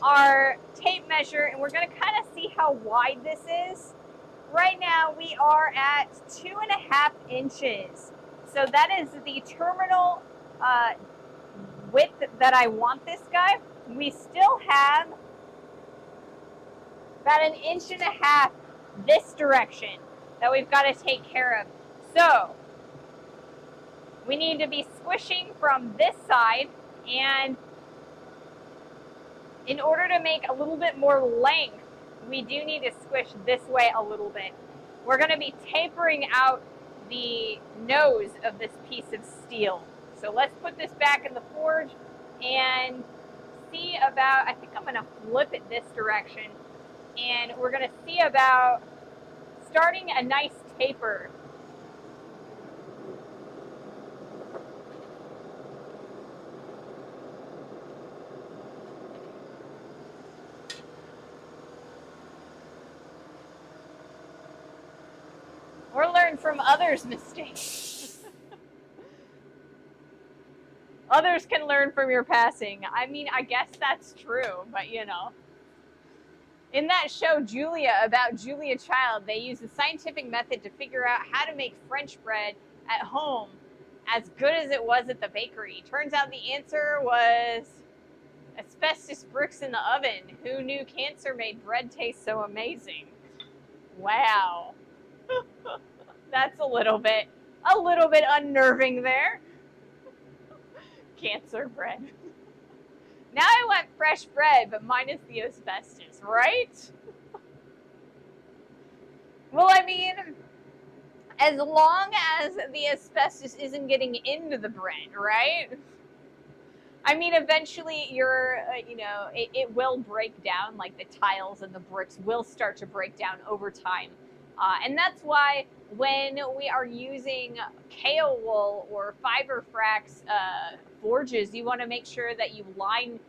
our tape measure and we're gonna kind of see how wide this is. Right now we are at 2.5 inches. So that is the terminal width that I want this guy. We still have about 1.5 inches this direction that we've got to take care of. So we need to be squishing from this side, and in order to make a little bit more length, we do need to squish this way a little bit. We're going to be tapering out the nose of this piece of steel. So let's put this back in the forge and see about, I think I'm going to flip it this direction, and we're going to see about starting a nice taper. Or learn from others' mistakes. Others can learn from your passing. I mean, I guess that's true, but you know. In that show, Julia, about Julia Child, they used a scientific method to figure out how to make French bread at home as good as it was at the bakery. Turns out the answer was asbestos bricks in the oven. Who knew cancer made bread taste so amazing? Wow. That's a little bit unnerving there. Cancer bread. Now I want fresh bread, but minus the asbestos, right? Well, I mean, as long as the asbestos isn't getting into the bread, right? I mean, eventually it will break down, like the tiles and the bricks will start to break down over time. And that's why when we are using kale wool or fiber frax forges, you want to make sure that you line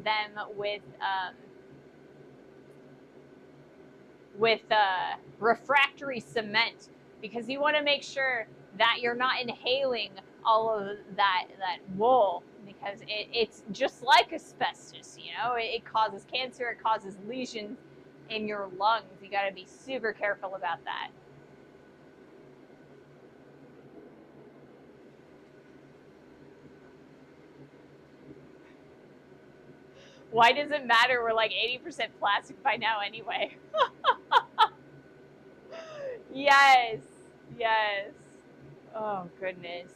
them with refractory cement, because you want to make sure that you're not inhaling all of that wool, because it's just like asbestos, you know, it causes cancer, it causes lesions in your lungs. You got to be super careful about that. Why does it matter? We're like 80% plastic by now anyway. Yes. Oh goodness.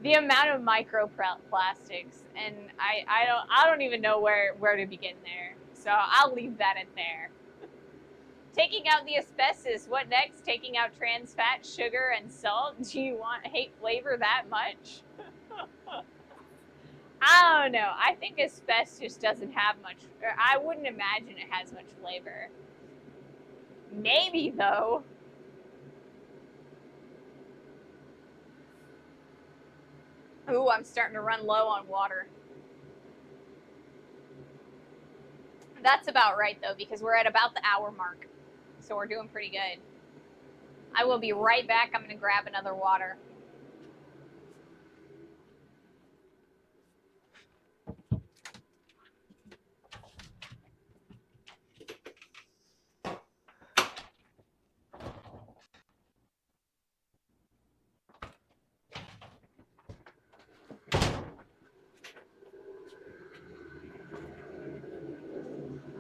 The amount of microplastics, and I don't even know where to begin there. So I'll leave that at there. Taking out the asbestos. What next? Taking out trans fat, sugar, and salt. Do you hate flavor that much? I don't know. I think asbestos doesn't have much. I wouldn't imagine it has much flavor. Maybe though. Ooh, I'm starting to run low on water. That's about right though, because we're at about the hour mark. So we're doing pretty good. I will be right back. I'm going to grab another water.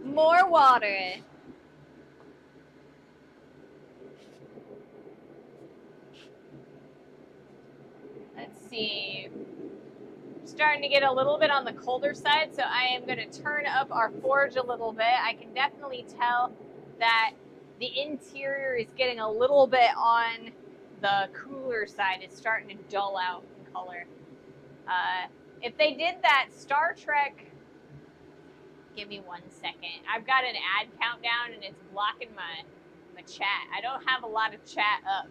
More water. Let's see. Starting to get a little bit on the colder side, so I am going to turn up our forge a little bit. I can definitely tell that the interior is getting a little bit on the cooler side. It's starting to dull out in color. If they did that Star Trek, give me 1 second. I've got an ad countdown and it's blocking my chat. I don't have a lot of chat up.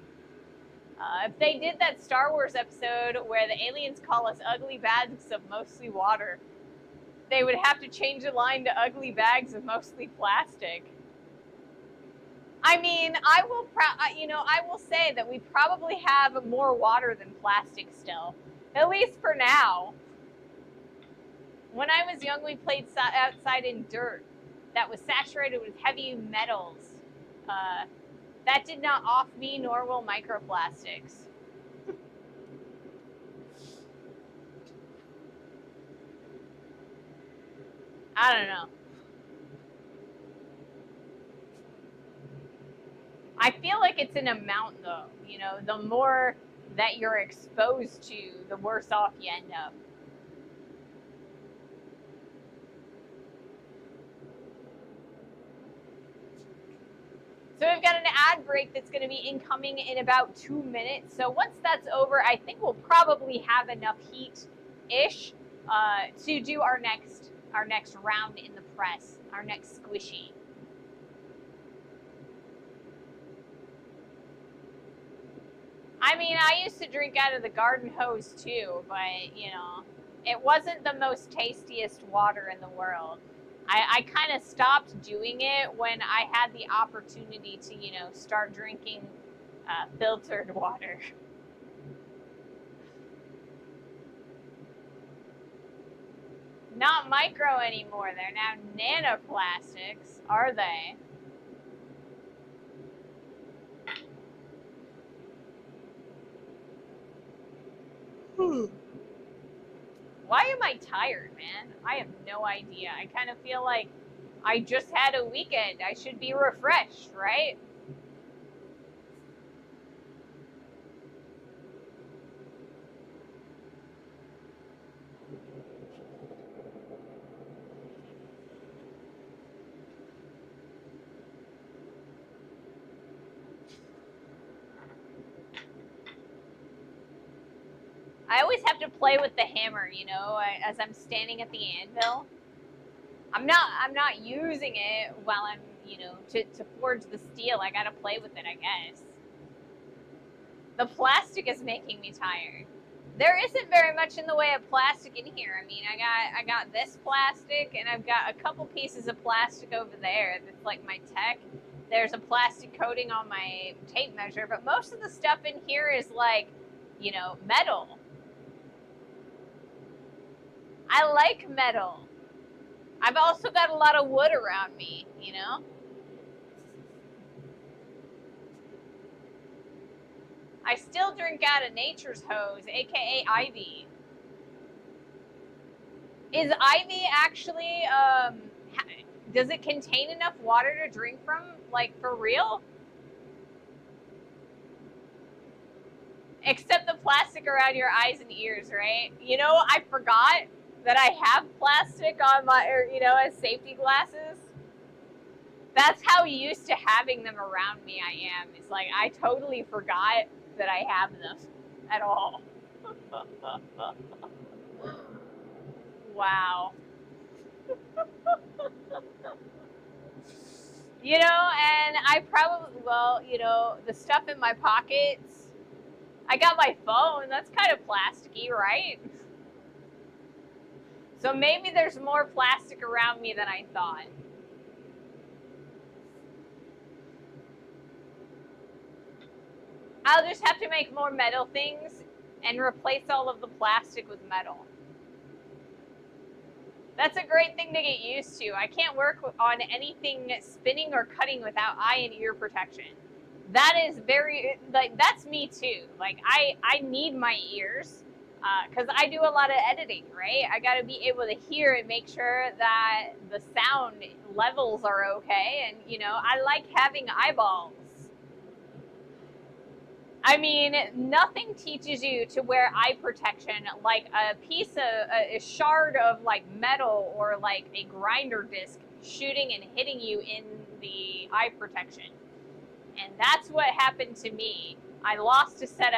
If they did that Star Wars episode where the aliens call us ugly bags of mostly water, they would have to change the line to ugly bags of mostly plastic. I mean, I will say that we probably have more water than plastic still, at least for now. When I was young, we played outside in dirt that was saturated with heavy metals. That did not off me, nor will microplastics. I don't know. I feel like it's an amount, though. You know, the more that you're exposed to, the worse off you end up. So we've got an ad break that's going to be incoming in about 2 minutes. So once that's over, I think we'll probably have enough heat-ish to do our next round in the press, our next squishy. I mean, I used to drink out of the garden hose too, but you know, it wasn't the most tastiest water in the world. I kind of stopped doing it when I had the opportunity to, you know, start drinking filtered water. Not micro anymore. They're now nanoplastics, are they? Why am I tired, man? I have no idea. I kind of feel like I just had a weekend. I should be refreshed, right? I always have to play with the hammer, you know, as I'm standing at the anvil. I'm not using it while I'm, you know, to forge the steel. I gotta play with it, I guess. The plastic is making me tired. There isn't very much in the way of plastic in here. I mean, I got this plastic, and I've got a couple pieces of plastic over there that's like my tech. There's a plastic coating on my tape measure, but most of the stuff in here is like, you know, metal. I like metal. I've also got a lot of wood around me, you know? I still drink out of nature's hose, aka Ivy. Is Ivy actually, does it contain enough water to drink from, like, for real? Except the plastic around your eyes and ears, right? You know, I forgot that I have plastic on my, or, you know, as safety glasses. That's how used to having them around me I am. It's like, I totally forgot that I have them at all. Wow. You know, and I probably, well, you know, the stuff in my pockets, I got my phone, that's kind of plasticky, right? So maybe there's more plastic around me than I thought. I'll just have to make more metal things and replace all of the plastic with metal. That's a great thing to get used to. I can't work on anything spinning or cutting without eye and ear protection. That is very, like, that's me too. Like, I need my ears because I do a lot of editing, right? I got to be able to hear and make sure that the sound levels are okay. And, you know, I like having eyeballs. I mean, nothing teaches you to wear eye protection like a shard of like metal or like a grinder disc shooting and hitting you in the eye protection. And that's what happened to me. I lost a set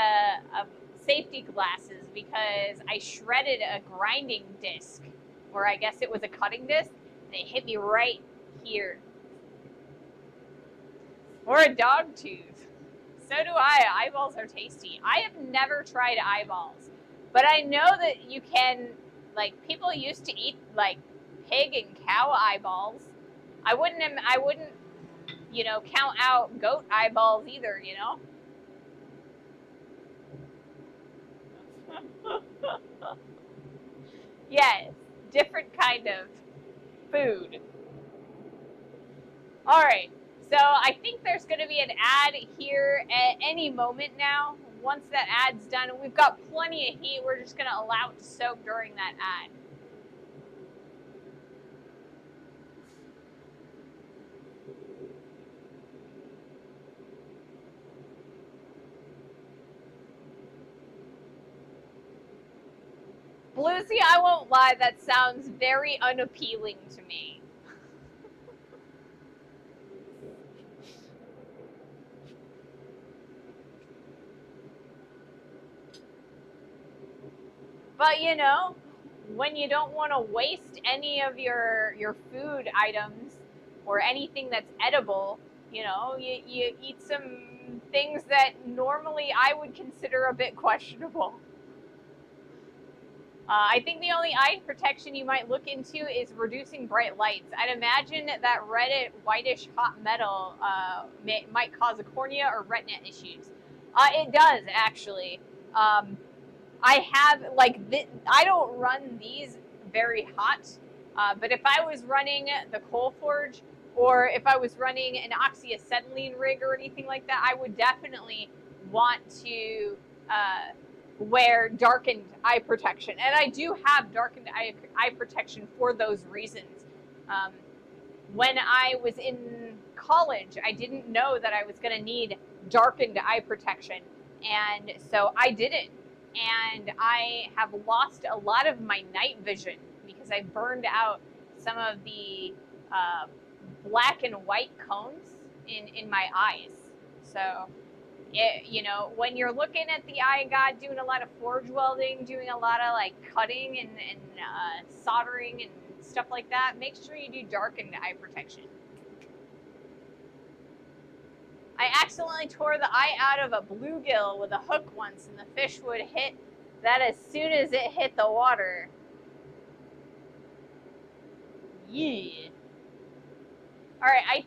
of safety glasses because I shredded a grinding disc, or I guess it was a cutting disc, and it hit me right here. Or a dog tooth. So do I. Eyeballs are tasty. I have never tried eyeballs, but I know that you can, like, people used to eat, like, pig and cow eyeballs. I wouldn't, you know, count out goat eyeballs either, you know? Yes, different kind of food. All right, so I think there's going to be an ad here at any moment now. Once that ad's done, we've got plenty of heat. We're just going to allow it to soak during that ad. Bluesy, I won't lie, that sounds very unappealing to me. But you know, when you don't want to waste any of your food items or anything that's edible, you know, you eat some things that normally I would consider a bit questionable. I think the only eye protection you might look into is reducing bright lights. I'd imagine that red whitish hot metal might cause a cornea or retina issues. It does, actually. I have, like, I don't run these very hot, but if I was running the Coal Forge, or if I was running an oxyacetylene rig or anything like that, I would definitely want to wear darkened eye protection. And I do have darkened eye protection for those reasons. When I was in college, I didn't know that I was going to need darkened eye protection, and so I didn't. And I have lost a lot of my night vision because I burned out some of the black and white cones in my eyes. So, you know, when you're looking at the eye of God doing a lot of forge welding, doing a lot of like cutting and soldering and stuff like that, make sure you do darkened eye protection. I accidentally tore the eye out of a bluegill with a hook once, and the fish would hit that as soon as it hit the water. Yeah. All right, I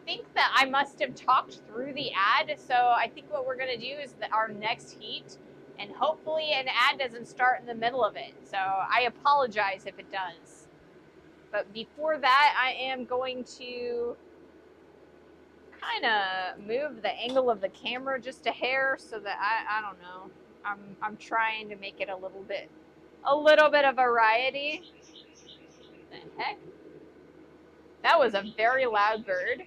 think that I must have talked through the ad, so I think what we're going to do is our next heat, and hopefully an ad doesn't start in the middle of it. So I apologize if it does. But before that, I am going to kind of move the angle of the camera just a hair so that I don't know. I'm trying to make it a little bit of variety. What the heck? That was a very loud bird.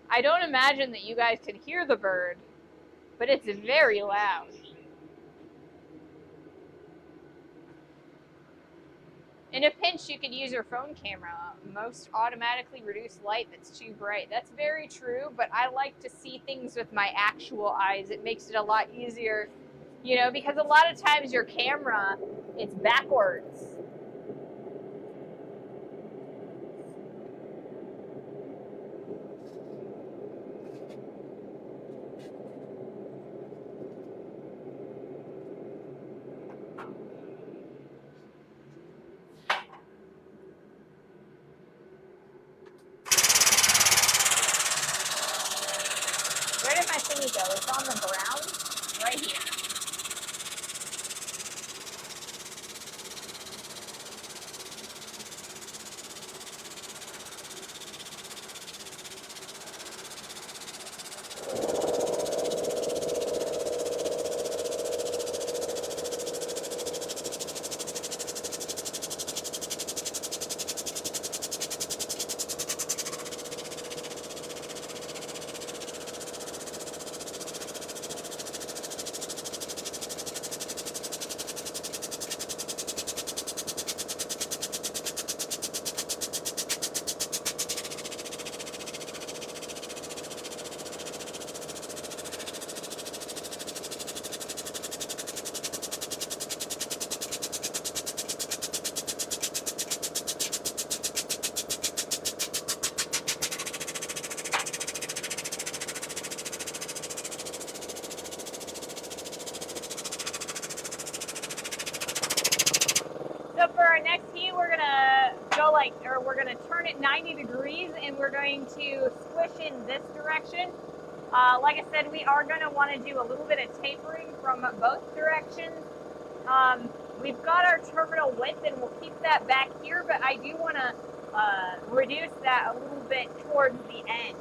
I don't imagine that you guys can hear the bird, but it's very loud. In a pinch, you could use your phone camera. Most automatically reduce light that's too bright. That's very true, but I like to see things with my actual eyes. It makes it a lot easier, you know, because a lot of times your camera, it's backwards. Where did my thingy go? It's on the ground, right here. So for our next heat, we're gonna go we're gonna turn it 90 degrees and we're going to squish in this direction. Like I said, we are gonna wanna do a little bit of tapering from both directions. We've got our terminal width and we'll keep that back here, but I do wanna reduce that a little bit towards the end.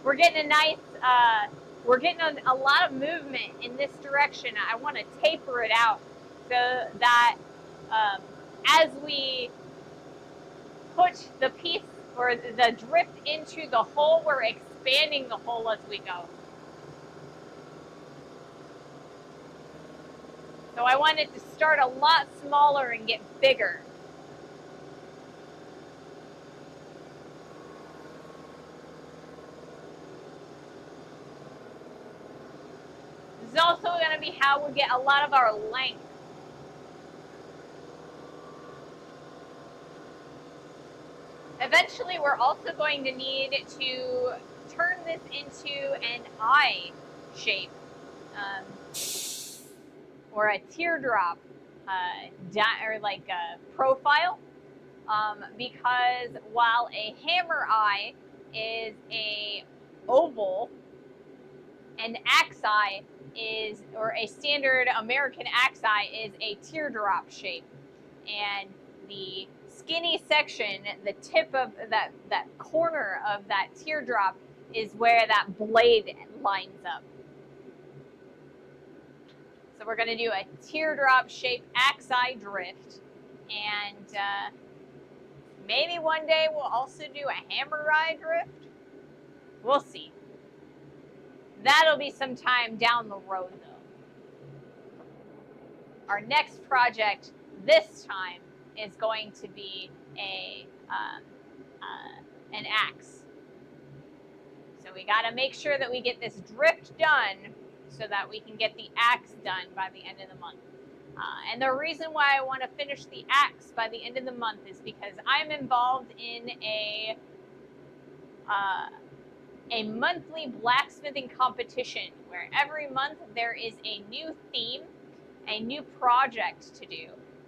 We're getting a nice, we're getting a lot of movement in this direction. I want to taper it out so that as we put the piece or the drift into the hole, we're expanding the hole as we go. So I want it to start a lot smaller and get bigger. This is also going to be how we get a lot of our length. Eventually, we're also going to need to turn this into an eye shape, or a teardrop, or like a profile, because while a hammer eye is a oval, an axe eye is, or a standard American axe eye is a teardrop shape, and the skinny section, the tip of that corner of that teardrop is where that blade lines up. So we're going to do a teardrop shaped axe eye drift, and maybe one day we'll also do a hammer eye drift. We'll see. That'll be some time down the road, though. Our next project this time is going to be an axe. So we got to make sure that we get this drift done so that we can get the axe done by the end of the month. And the reason why I want to finish the axe by the end of the month is because I'm involved in a monthly blacksmithing competition where every month there is a new theme, a new project to do.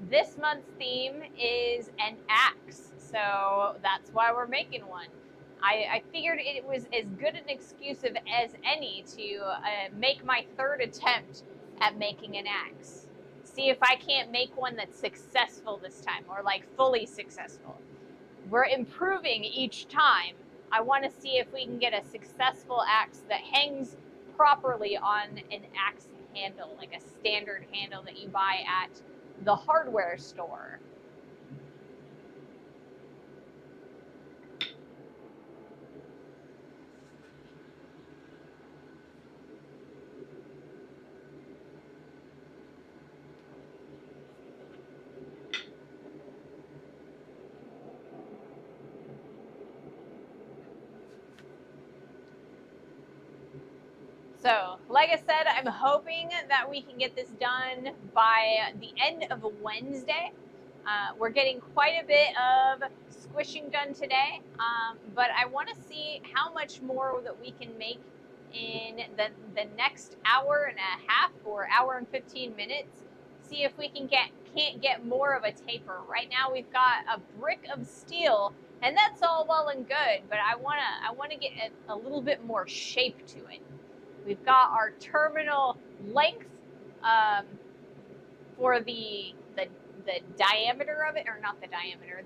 This month's theme is an axe, so that's why we're making one. I figured it was as good an excuse as any to make my third attempt at making an axe. See if I can't make one that's successful this time, or like fully successful. We're improving each time. I want to see if we can get a successful axe that hangs properly on an axe handle, like a standard handle that you buy at the hardware store. So, like I said, I'm hoping that we can get this done by the end of Wednesday. We're getting quite a bit of squishing done today, but I want to see how much more that we can make in the next hour and a half or hour and 15 minutes. See if we can't get more of a taper. Right now we've got a brick of steel, and that's all well and good, but I wanna get a little bit more shape to it. We've got our terminal length for the diameter of it, or not the diameter,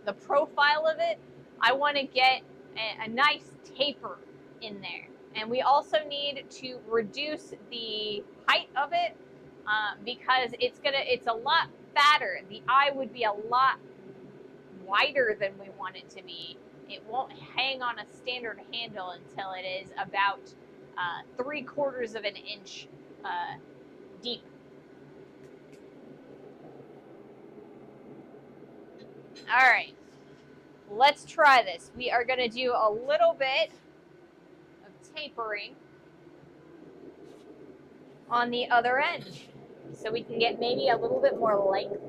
the profile of it. I want to get a nice taper in there, and we also need to reduce the height of it because it's a lot fatter. The eye would be a lot wider than we want it to be. It won't hang on a standard handle until it is about 3/4 of an inch deep. All right, let's try this. We are going to do a little bit of tapering on the other end so we can get maybe a little bit more length.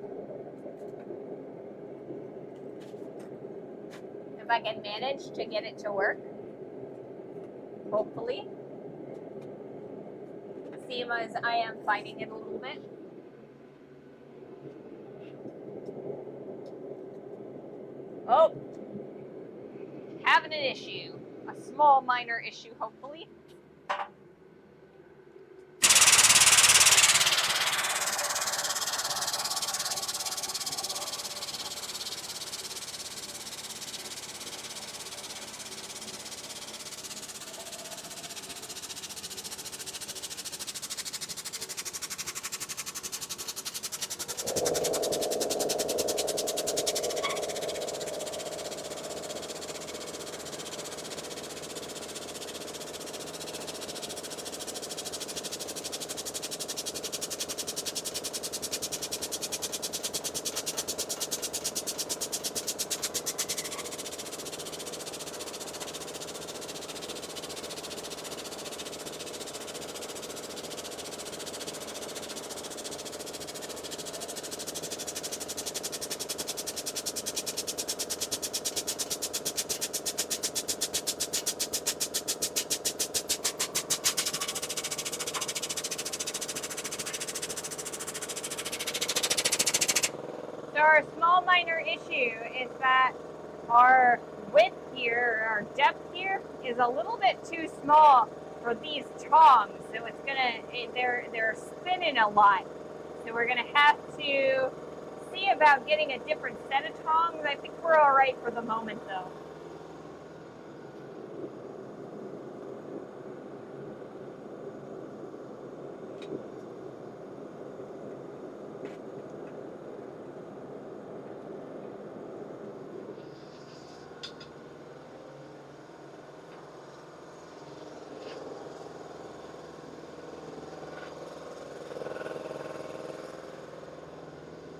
if I can manage to get it to work. Hopefully. Seeing as I am fighting it a little bit. Oh, having an issue. A small minor issue, hopefully. So our small minor issue is that our width here, our depth here, is a little bit too small for these tongs. So it's they're spinning a lot. So we're gonna have to see about getting a different set of tongs. I think we're all right for the moment though.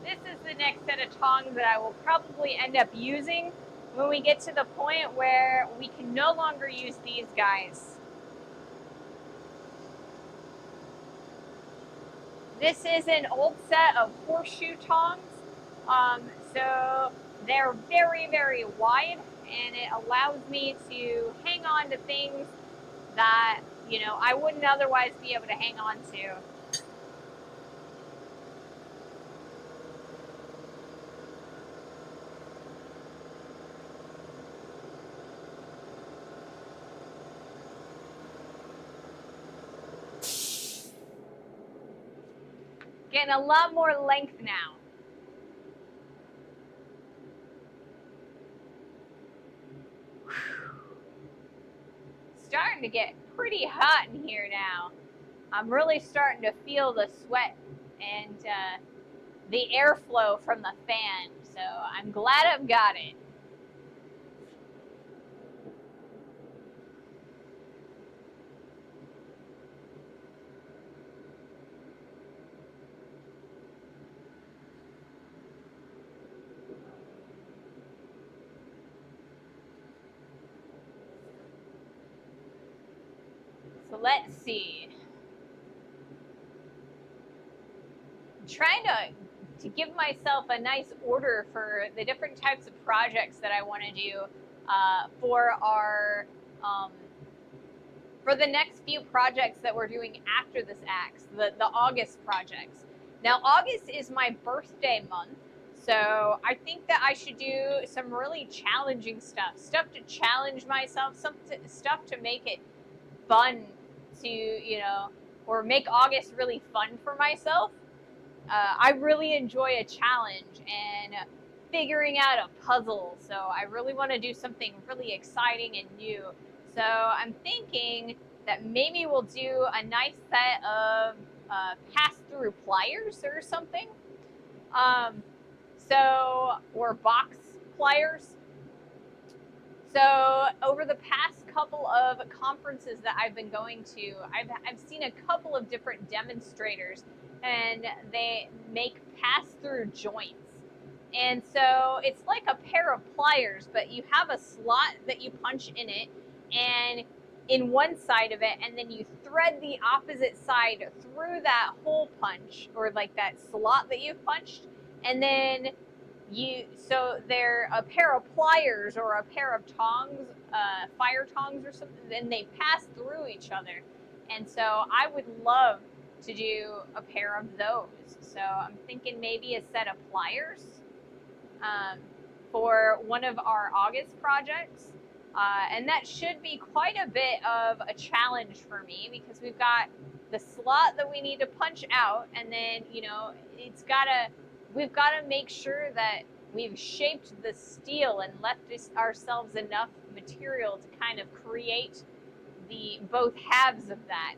This is the next set of tongs that I will probably end up using when we get to the point where we can no longer use these guys. This is an old set of horseshoe tongs, so they're very, very wide, and it allows me to hang on to things that, you know, I wouldn't otherwise be able to hang on to. Getting a lot more length now. Starting to get pretty hot in here now. I'm really starting to feel the sweat and the airflow from the fan, so I'm glad I've got it. So let's see. I'm trying to give myself a nice order for the different types of projects that I want to do for our for the next few projects that we're doing after this Axe, the August projects. Now, August is my birthday month, so I think that I should do some really challenging stuff to challenge myself, stuff to make it fun to, you know, or make August really fun for myself. I really enjoy a challenge and figuring out a puzzle, so I really want to do something really exciting and new. So I'm thinking that maybe we'll do a nice set of pass-through pliers or something. Or box pliers. So over the past couple of conferences that I've been going to, I've seen a couple of different demonstrators, and they make pass-through joints. And so it's like a pair of pliers, but you have a slot that you punch in it, and in one side of it, and then you thread the opposite side through that hole punch, or like that slot that you've punched, and then so they're a pair of pliers or a pair of tongs, fire tongs or something, and they pass through each other. And so I would love to do a pair of those. So I'm thinking maybe a set of pliers for one of our August projects. And that should be quite a bit of a challenge for me because we've got the slot that we need to punch out, and then, you know, we've got to make sure that we've shaped the steel and left ourselves enough material to kind of create the both halves of that.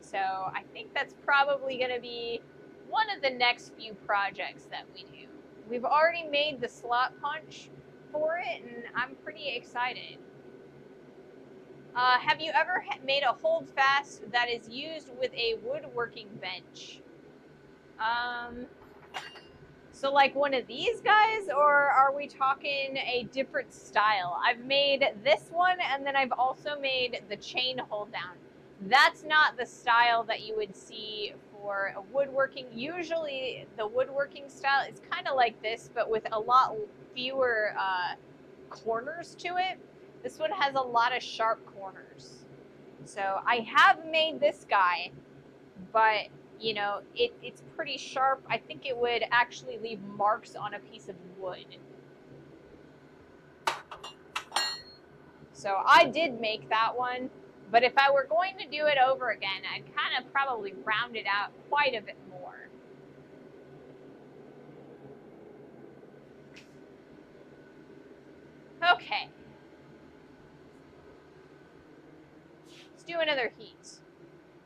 So I think that's probably going to be one of the next few projects that we do. We've already made the slot punch for it, and I'm pretty excited. Have you ever made a hold fast that is used with a woodworking bench? So like one of these guys, or are we talking a different style? I've made this one, and then I've also made the chain hold down. That's not the style that you would see for a woodworking. Usually the woodworking style is kind of like this, but with a lot fewer corners to it. This one has a lot of sharp corners. So I have made this guy, but you know, it's pretty sharp. I think it would actually leave marks on a piece of wood. So I did make that one, but if I were going to do it over again, I'd kind of probably round it out quite a bit more. Okay. Let's do another heat.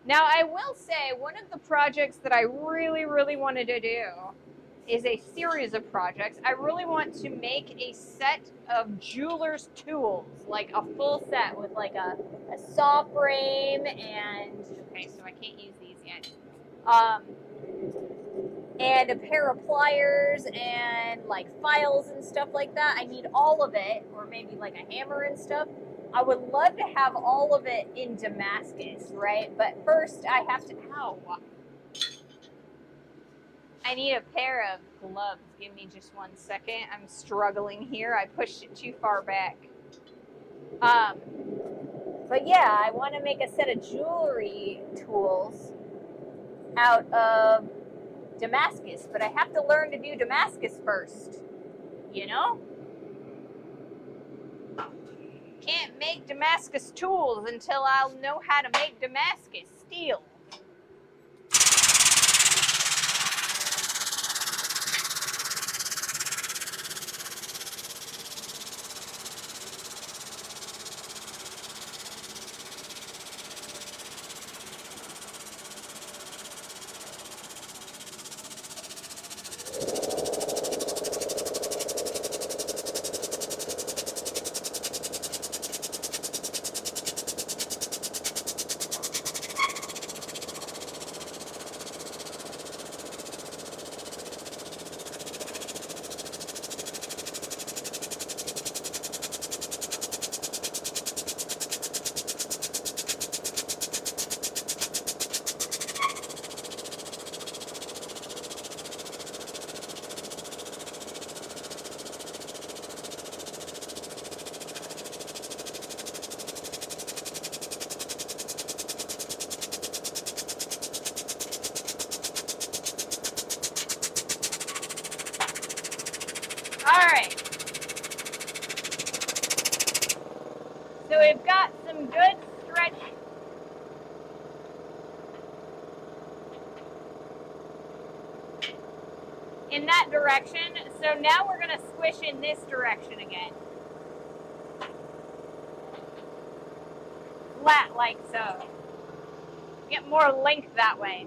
Now, I will say one of the projects that I really, really wanted to do is a series of projects. I really want to make a set of jeweler's tools, like a full set with like a saw frame and, okay, so I can't use these yet. And a pair of pliers and like files and stuff like that. I need all of it, or maybe like a hammer and stuff. I would love to have all of it in Damascus, right? But first I have to, ow. I need a pair of gloves. Give me just 1 second. I'm struggling here. I pushed it too far back. But yeah, I want to make a set of jewelry tools out of Damascus, but I have to learn to do Damascus first, you know? Can't make Damascus tools until I'll know how to make Damascus steel. Alright. So we've got some good stretch in that direction. So now we're going to squish in this direction again. Flat like so. Get more length that way.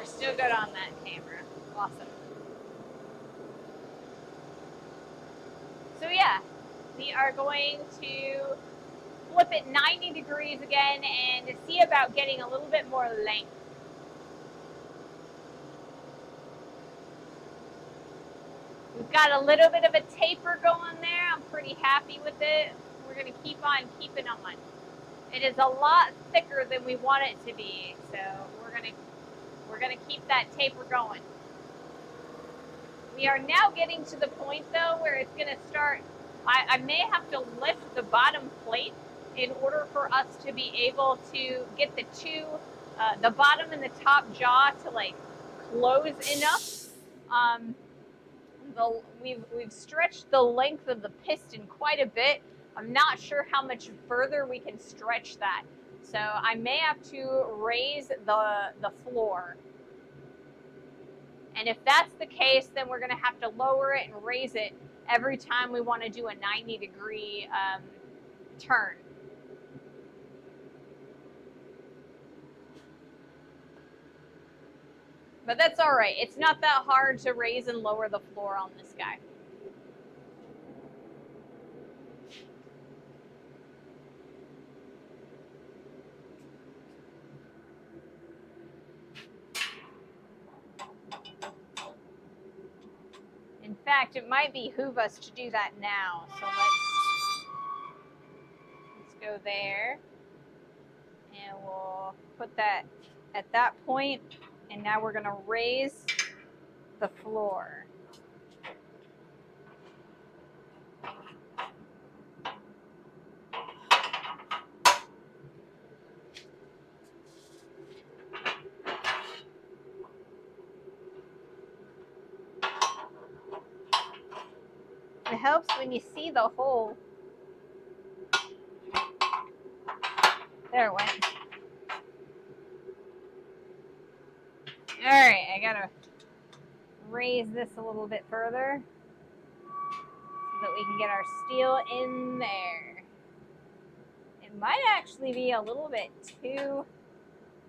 Still good on that camera. Awesome. So yeah, we are going to flip it 90 degrees again and see about getting a little bit more length. We've got a little bit of a taper going there. I'm pretty happy with it. We're going to keep on keeping on. It is a lot thicker than we want it to be, so we're gonna keep that taper going. We are now getting to the point though where it's gonna start. I may have to lift the bottom plate in order for us to be able to get the the bottom and the top jaw to like close enough. We've stretched the length of the piston quite a bit. I'm not sure how much further we can stretch that. So I may have to raise the floor. And if that's the case, then we're gonna have to lower it and raise it every time we wanna do a 90-degree turn. But that's all right. It's not that hard to raise and lower the floor on this guy. In fact, it might behoove us to do that now. So let's go there. And we'll put that at that point. And now we're gonna raise the floor. It helps when you see the hole. There it went. All right, I gotta raise this a little bit further so that we can get our steel in there. It might actually be a little bit too,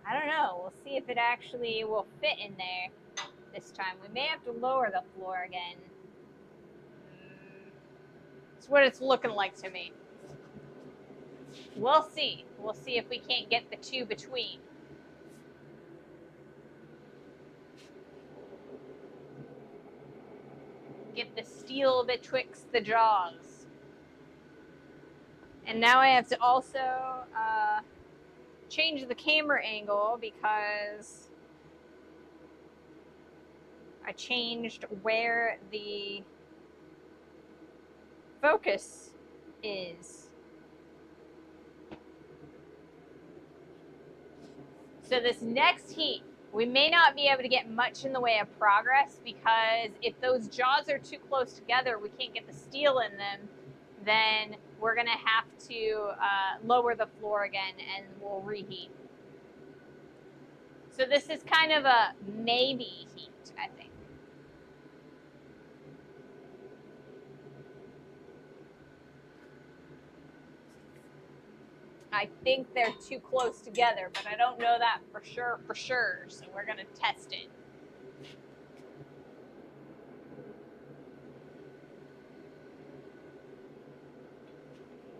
I don't know. We'll see if it actually will fit in there this time. We may have to lower the floor again. It's what it's looking like to me. We'll see. We'll see if we can't get the two between. Get the steel betwixt the jaws. And now I have to also change the camera angle because I changed where the focus is. So this next heat, we may not be able to get much in the way of progress because if those jaws are too close together, we can't get the steel in them, then we're gonna have to lower the floor again and we'll reheat. So this is kind of a maybe heat, I think. I think they're too close together, but I don't know that for sure, so we're gonna test it.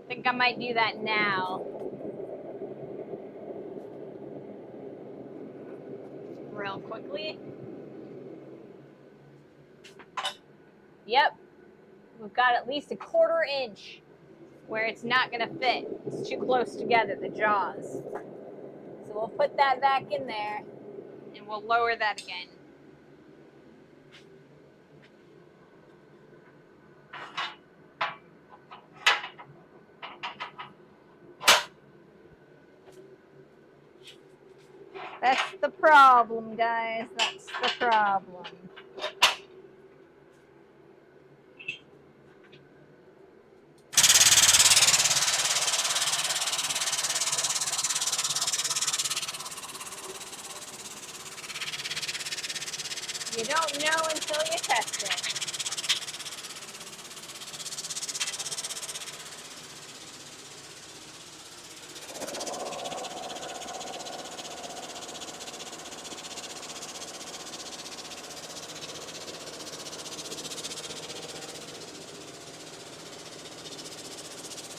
I think I might do that now. Real quickly. Yep, we've got at least a 1/4 inch where it's not gonna fit. It's too close together, the jaws. So we'll put that back in there and we'll lower that again. That's the problem, guys. That's the problem. You don't know until you test it.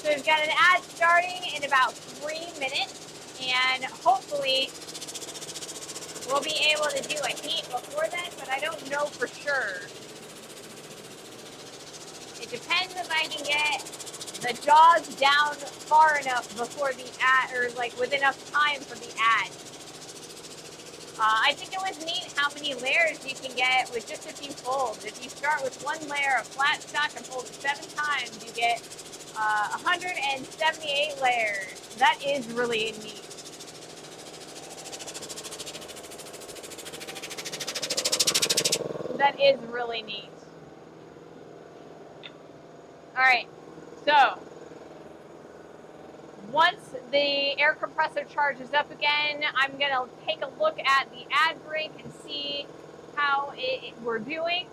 So we've got an ad starting in about 3 minutes, and hopefully we'll be able to do a heat before then, but I don't know for sure. It depends if I can get the jaws down far enough before the ad, or like with enough time for the ad. I think it was neat how many layers you can get with just a few folds. If you start with one layer of flat stock and fold it 7 times, you get 178 layers. That is really neat. That is really neat. All right, so once the air compressor charges up again, I'm gonna take a look at the ad break and see how we're doing,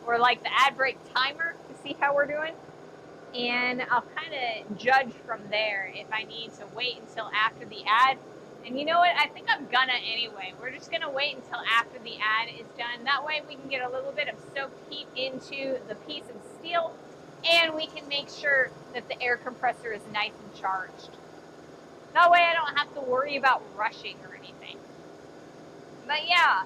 or like the ad break timer to see how we're doing. And I'll kind of judge from there if I need to wait until after the ad. And you know what? I think I'm gonna anyway. We're just gonna wait until after the ad is done. That way we can get a little bit of soaked heat into the piece of steel, and we can make sure that the air compressor is nice and charged. That way I don't have to worry about rushing or anything. But yeah,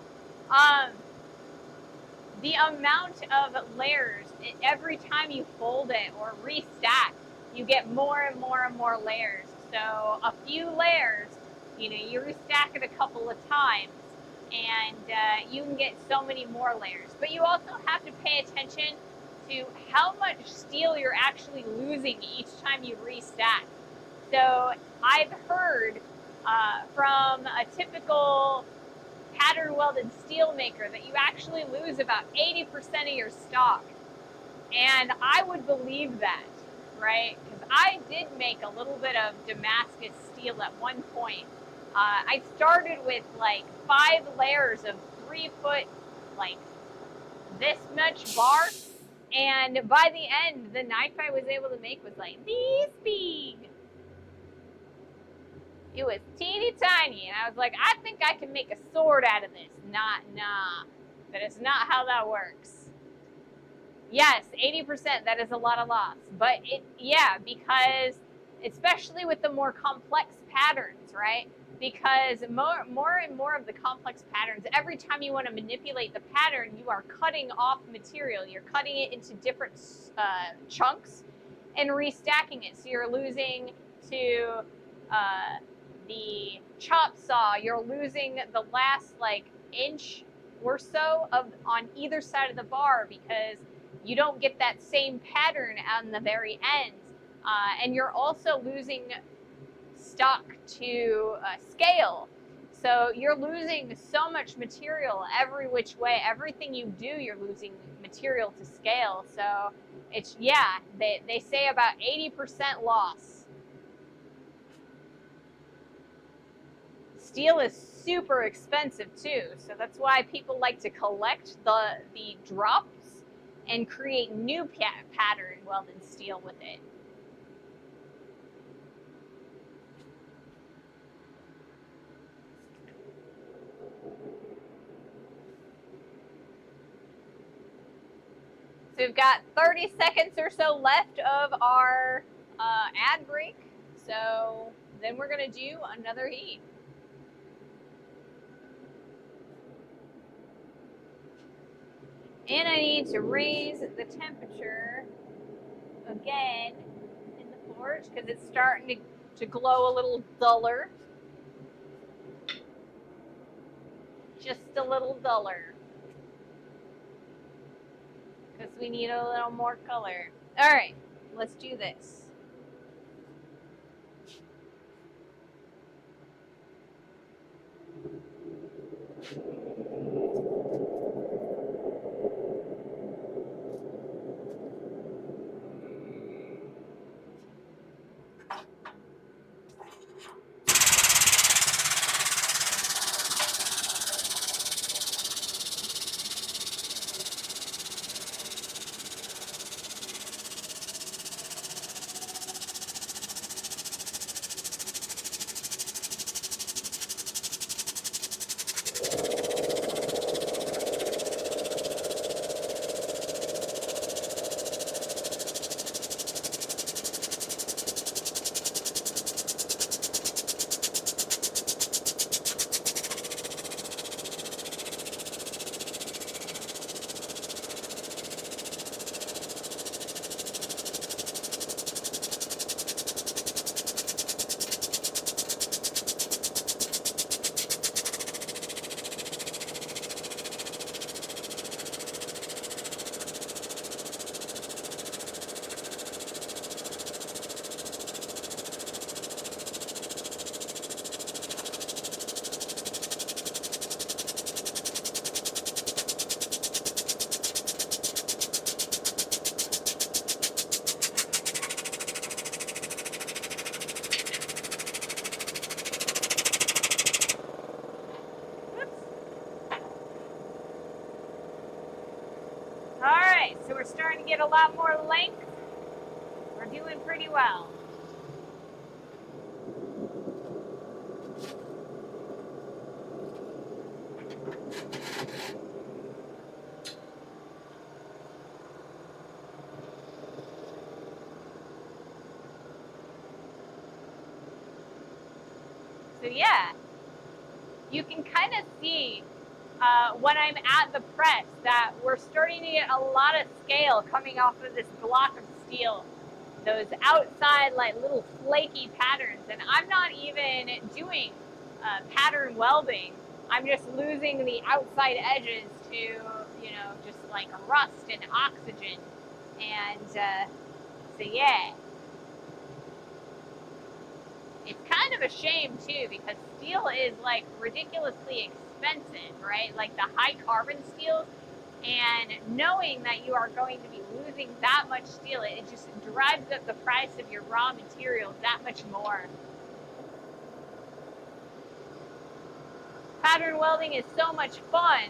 the amount of layers, every time you fold it or restack, you get more and more and more layers. So a few layers, you restack it a couple of times, and you can get so many more layers. But you also have to pay attention to how much steel you're actually losing each time you restack. So I've heard from a typical pattern welded steel maker that you actually lose about 80% of your stock. And I would believe that, right? Because I did make a little bit of Damascus steel at one point. I started with like 5 layers of 3-foot, like this much bar. And by the end, the knife I was able to make was like this big. It was teeny tiny, and I was like, I think I can make a sword out of this. Nah. That is not how that works. Yes, 80%, that is a lot of loss. But because, especially with the more complex patterns, right? Because more and more of the complex patterns, every time you want to manipulate the pattern, you are cutting off material. You're cutting it into different chunks and restacking it. So you're losing to the chop saw, you're losing the last like inch or so on either side of the bar, because you don't get that same pattern on the very ends, and you're also losing stock to scale. So you're losing so much material every which way. Everything you do, you're losing material to scale. So it's, they say about 80% loss. Steel is super expensive too, so that's why people like to collect the drops and create new pattern welded steel with it. So we've got 30 seconds or so left of our ad break, so then we're going to do another heat. And I need to raise the temperature again in the forge because it's starting to glow a little duller. Just a little duller. Because we need a little more color. Alright, let's do this. nice. So we're starting to get a lot more length. We're doing pretty well. So yeah, you can kind of see when I'm at the press that we're starting to get a lot of scale coming off of this block of steel. Those outside like little flaky patterns, and I'm not even doing pattern welding. I'm just losing the outside edges to, you know, just like rust and oxygen. And so yeah, it's kind of a shame too, because steel is like ridiculously expensive, right? Like the high carbon steels, and knowing that you are going to be losing that much steel, it just drives up the price of your raw materials that much more. Pattern welding is so much fun,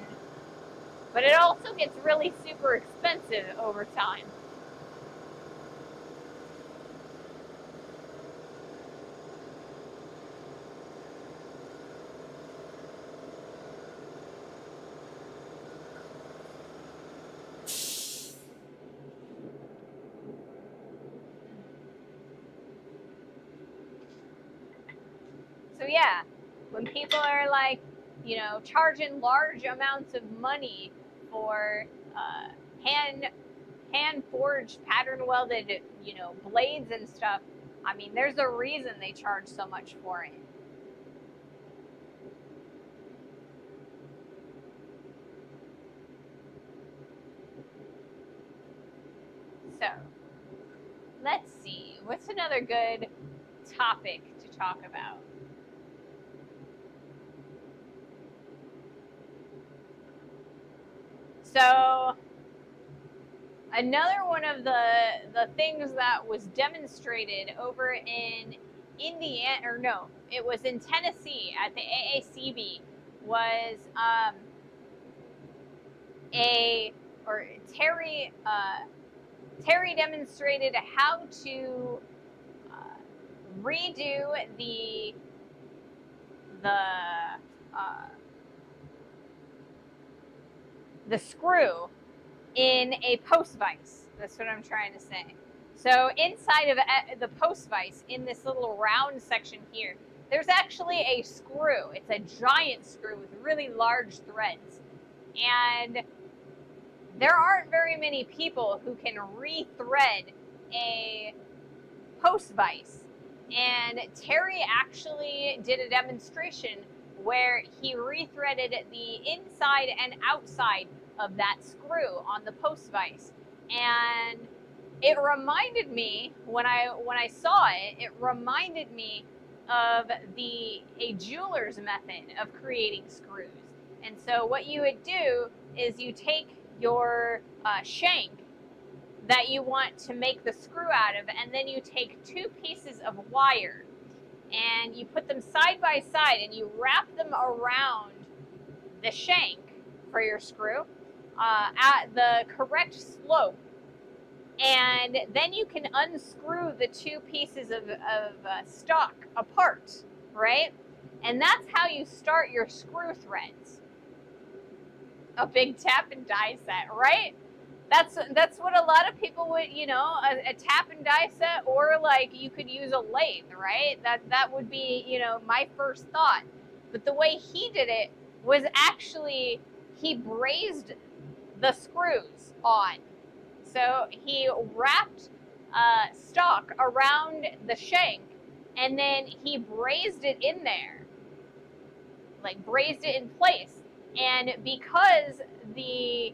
but it also gets really super expensive over time. So yeah, when people are like, you know, charging large amounts of money for hand forged, pattern welded, you know, blades and stuff, I mean, there's a reason they charge so much for it. So let's see, what's another good topic to talk about? So another one of the things that was demonstrated over in Indiana, or no, it was in Tennessee at the AACB, was Terry demonstrated how to redo the uh, the screw in a post vise. That's what I'm trying to say. So inside of the post vise, in this little round section here, there's actually a screw. It's a giant screw with really large threads. And there aren't very many people who can rethread a post vise. And Terry actually did a demonstration where he rethreaded the inside and outside of that screw on the post vise. And it reminded me, when I saw it, it reminded me of a jeweler's method of creating screws. And so what you would do is you take your shank that you want to make the screw out of, and then you take two pieces of wire and you put them side by side and you wrap them around the shank for your screw at the correct slope, and then you can unscrew the two pieces of stock apart, right? And that's how you start your screw threads. A big tap and die set, right? That's what a lot of people would, you know, a tap and die set, or like you could use a lathe, right? That would be, you know, my first thought. But the way he did it was actually he brazed the screws on. So he wrapped stock around the shank, and then he brazed it in there, like brazed it in place. And because the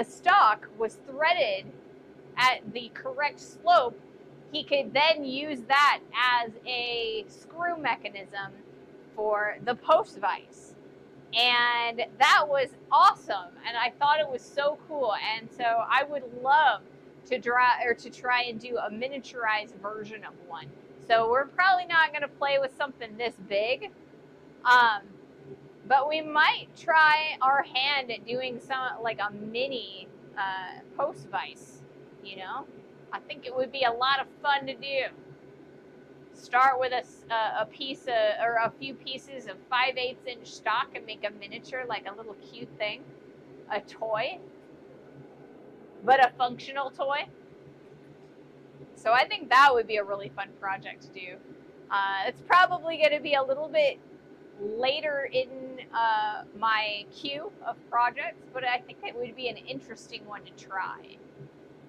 stock was threaded at the correct slope, he could then use that as a screw mechanism for the post vise. And that was awesome, and I thought it was so cool. And so I would love to try and do a miniaturized version of one. So we're probably not going to play with something this big, but we might try our hand at doing some like a mini post vise, you know? I think it would be a lot of fun to do. Start with a piece or a few pieces of 5/8 inch stock and make a miniature, like a little cute thing, a toy, but a functional toy. So I think that would be a really fun project to do. It's probably going to be a little bit later in my queue of projects, but I think it would be an interesting one to try.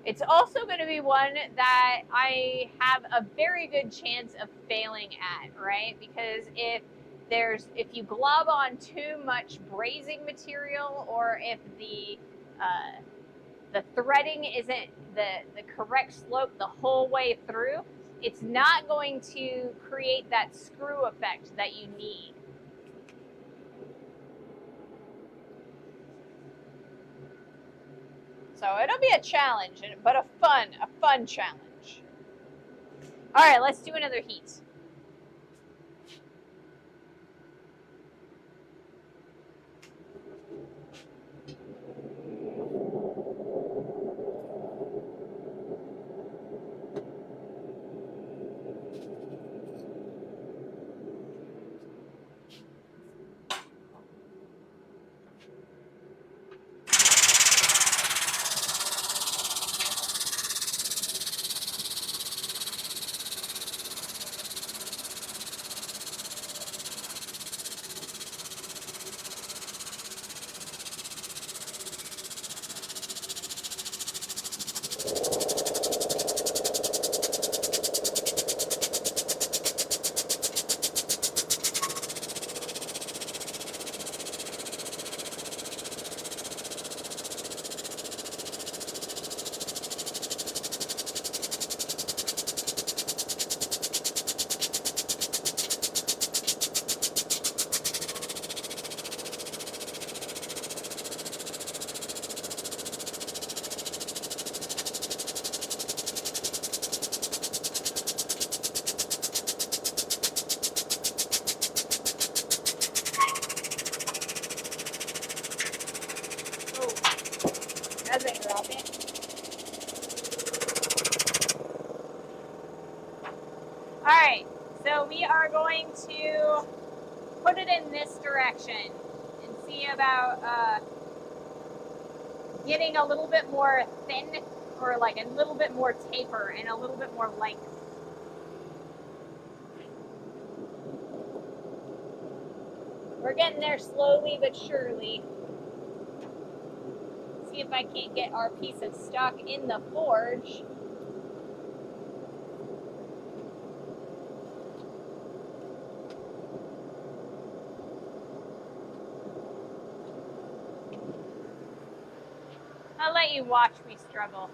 It's also going to be one that I have a very good chance of failing at, right? Because if you glob on too much brazing material, or if the threading isn't the correct slope the whole way through, it's not going to create that screw effect that you need. So it'll be a challenge, but a fun challenge. All right, let's do another heat. All right, so we are going to put it in this direction and see about getting a little bit more thin, or like a little bit more taper and a little bit more length. We're getting there slowly but surely. See if I can't get our piece of stock in the forge. I'll let you watch me struggle.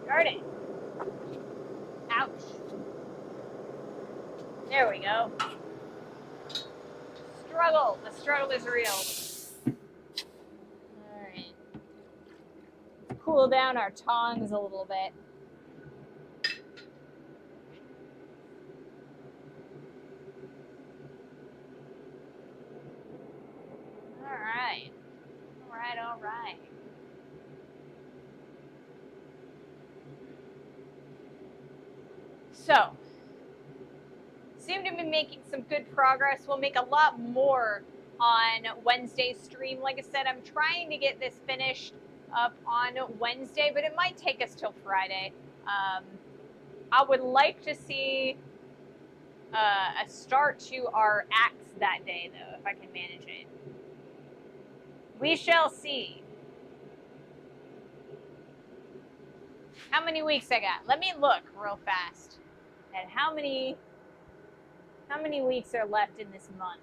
Darn it. Ouch. There we go. Struggle. The struggle is real. Alright. Cool down our tongs a little bit. Alright. Alright. So, seem to be making some good progress. We'll make a lot more on Wednesday's stream. Like I said, I'm trying to get this finished up on Wednesday, but it might take us till Friday. I would like to see a start to our acts that day, though, if I can manage it. We shall see. How many weeks I got? Let me look real fast at how many weeks are left in this month.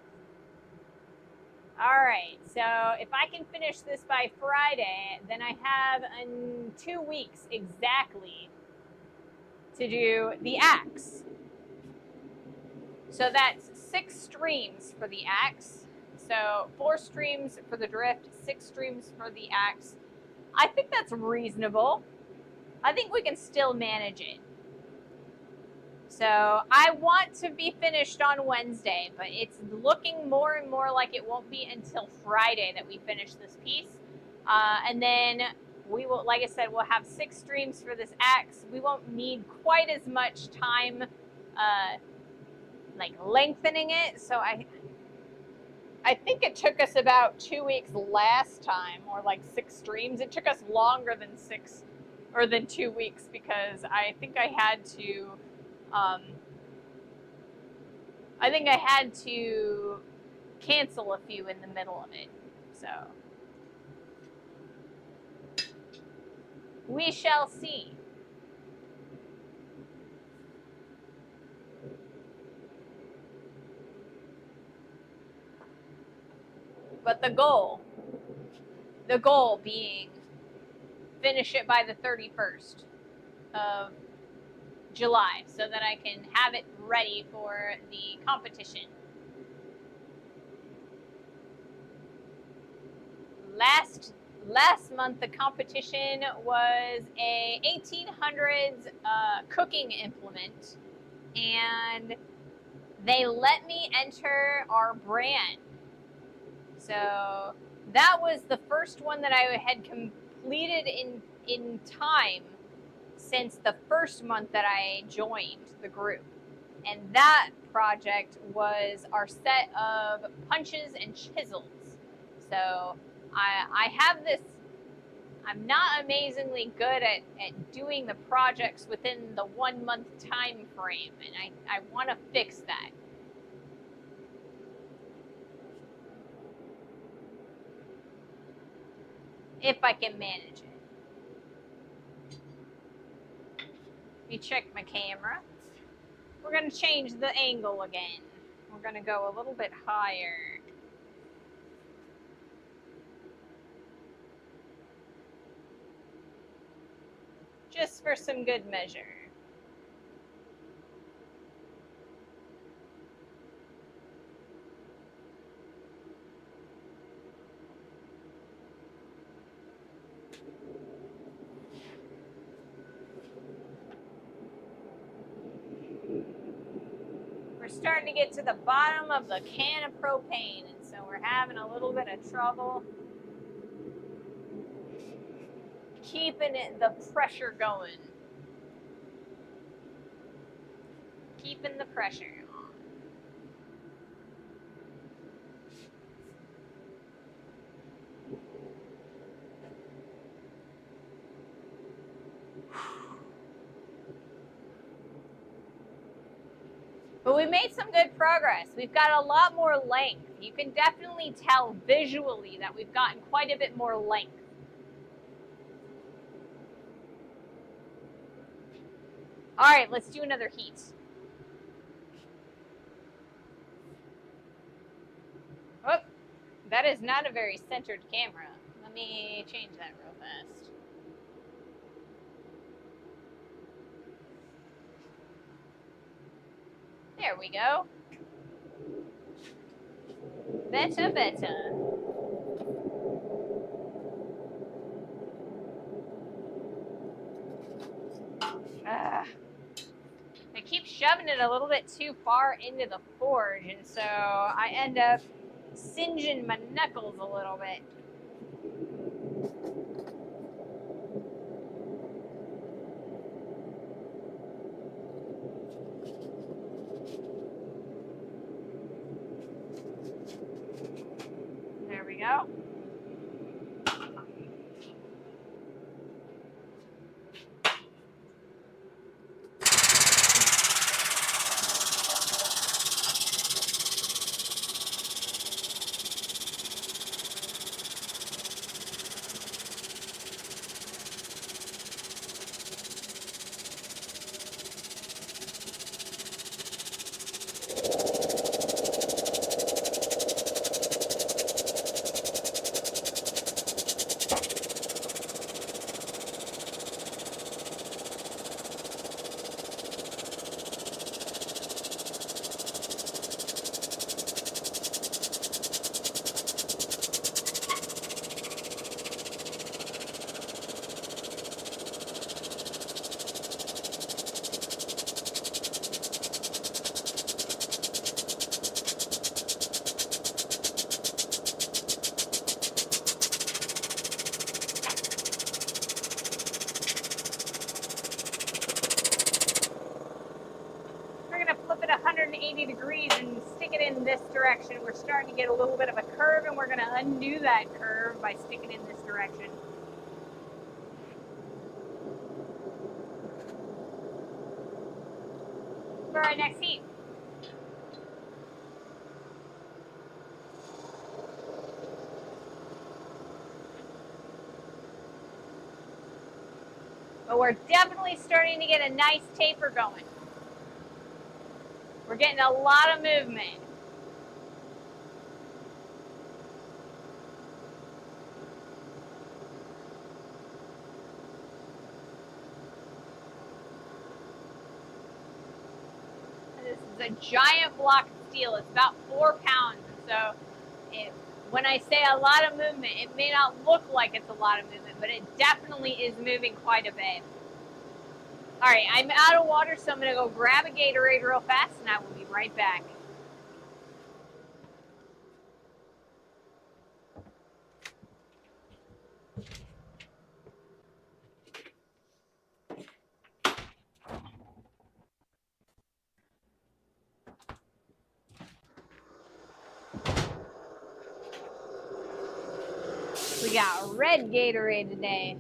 All right, so if I can finish this by Friday, then I have 2 weeks exactly to do the axe. So that's 6 streams for the axe. So 4 streams for the drift, 6 streams for the axe. I think that's reasonable. I think we can still manage it. So I want to be finished on Wednesday, but it's looking more and more like it won't be until Friday that we finish this piece. And then we will, like I said, we'll have 6 streams for this axe. We won't need quite as much time like lengthening it. So I think it took us about 2 weeks last time, or like 6 streams. It took us longer than 6 or than 2 weeks because I think I had to cancel a few in the middle of it. So we shall see. But the goal being finish it by the 31st of July so that I can have it ready for the competition. Last month the competition was a 1800s cooking implement, and they let me enter our brand. So that was the first one that I had completed in time since the first month that I joined the group. And that project was our set of punches and chisels. So I have this, I'm not amazingly good at doing the projects within the 1 month time frame, and I want to fix that. If I can manage it. Let me check my camera. We're going to change the angle again. We're going to go a little bit higher. Just for some good measure. We're starting to get to the bottom of the can of propane, and so we're having a little bit of trouble keeping the pressure going. Keeping the pressure on. But we made some good progress. We've got a lot more length. You can definitely tell visually that we've gotten quite a bit more length. All right, let's do another heat. Oh, that is not a very centered camera. Let me change that real fast. There we go. Better, better. I keep shoving it a little bit too far into the forge, and so I end up singeing my knuckles a little bit. There we go. flip it 180 degrees and stick it in this direction, we're starting to get a little bit of a curve, and we're going to undo that curve by sticking in this direction. For our next heat. But we're definitely starting to get a nice taper going. We're getting a lot of movement. This is a giant block of steel. It's about 4 pounds. So when I say a lot of movement, it may not look like it's a lot of movement, but it definitely is moving quite a bit. All right, I'm out of water, so I'm going to go grab a Gatorade real fast, and I will be right back. We got red Gatorade today.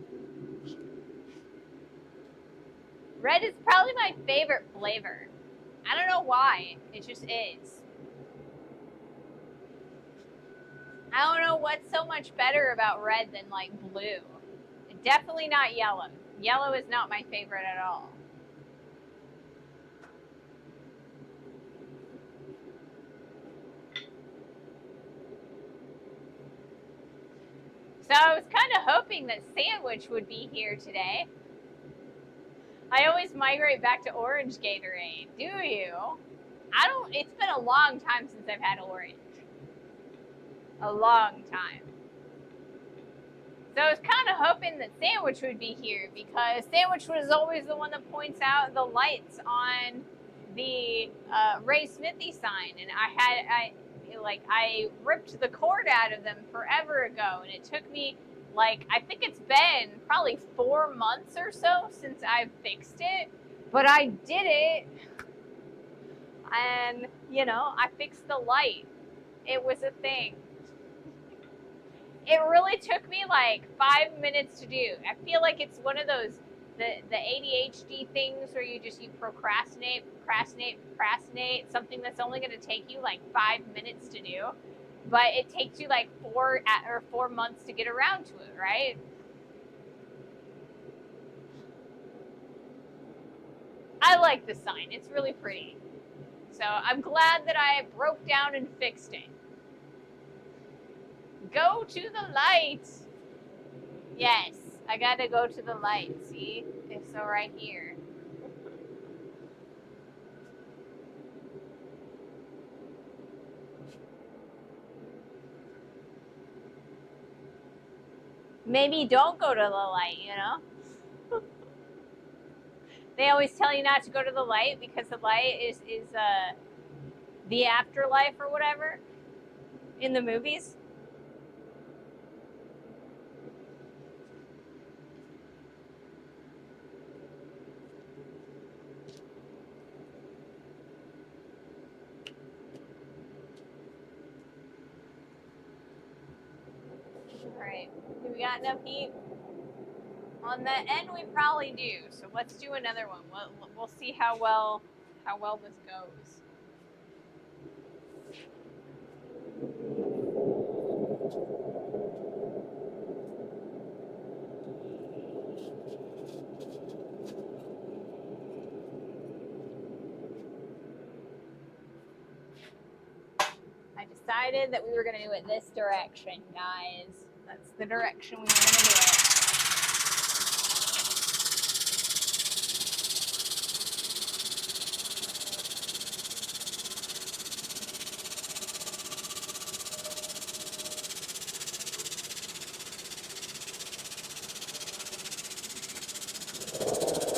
Red is probably my favorite flavor. I don't know why. It just is. I don't know what's so much better about red than like blue. Definitely not yellow. Yellow is not my favorite at all. So I was kind of hoping that Sandwich would be here today. I always migrate back to orange Gatorade. Do you? I don't, it's been a long time since I've had orange. A long time. So I was kind of hoping that Sandwich would be here because Sandwich was always the one that points out the lights on the Ray Smithy sign. And I ripped the cord out of them forever ago. And it took me like, I think it's been probably 4 months or so since I've fixed it. But I did it. And, you know, I fixed the light. It was a thing. It really took me like 5 minutes to do. I feel like it's one of those, the ADHD things where you procrastinate, something that's only going to take you like 5 minutes to do. But it takes you like 4 months to get around to it, right? I like the sign. It's really pretty. So I'm glad that I broke down and fixed it. Go to the light. Yes, I gotta go to the light. See? It's so right here. Maybe don't go to the light, you know? They always tell you not to go to the light because the light is the afterlife or whatever in the movies. Alright, do we got enough heat? On the end, we probably do. So let's do another one. We'll see how well this goes. I decided that we were going to do it this direction, guys. That's the direction we were going to do it.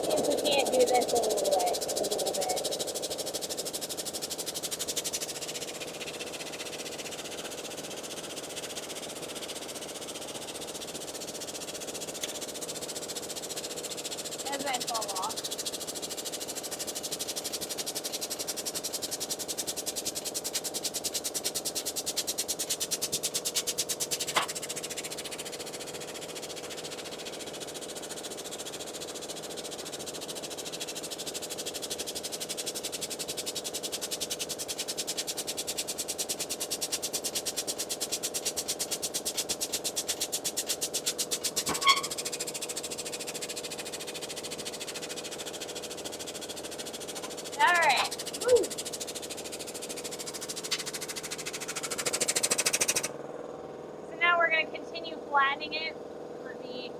See if we can't do this a little bit. flattening it. Let me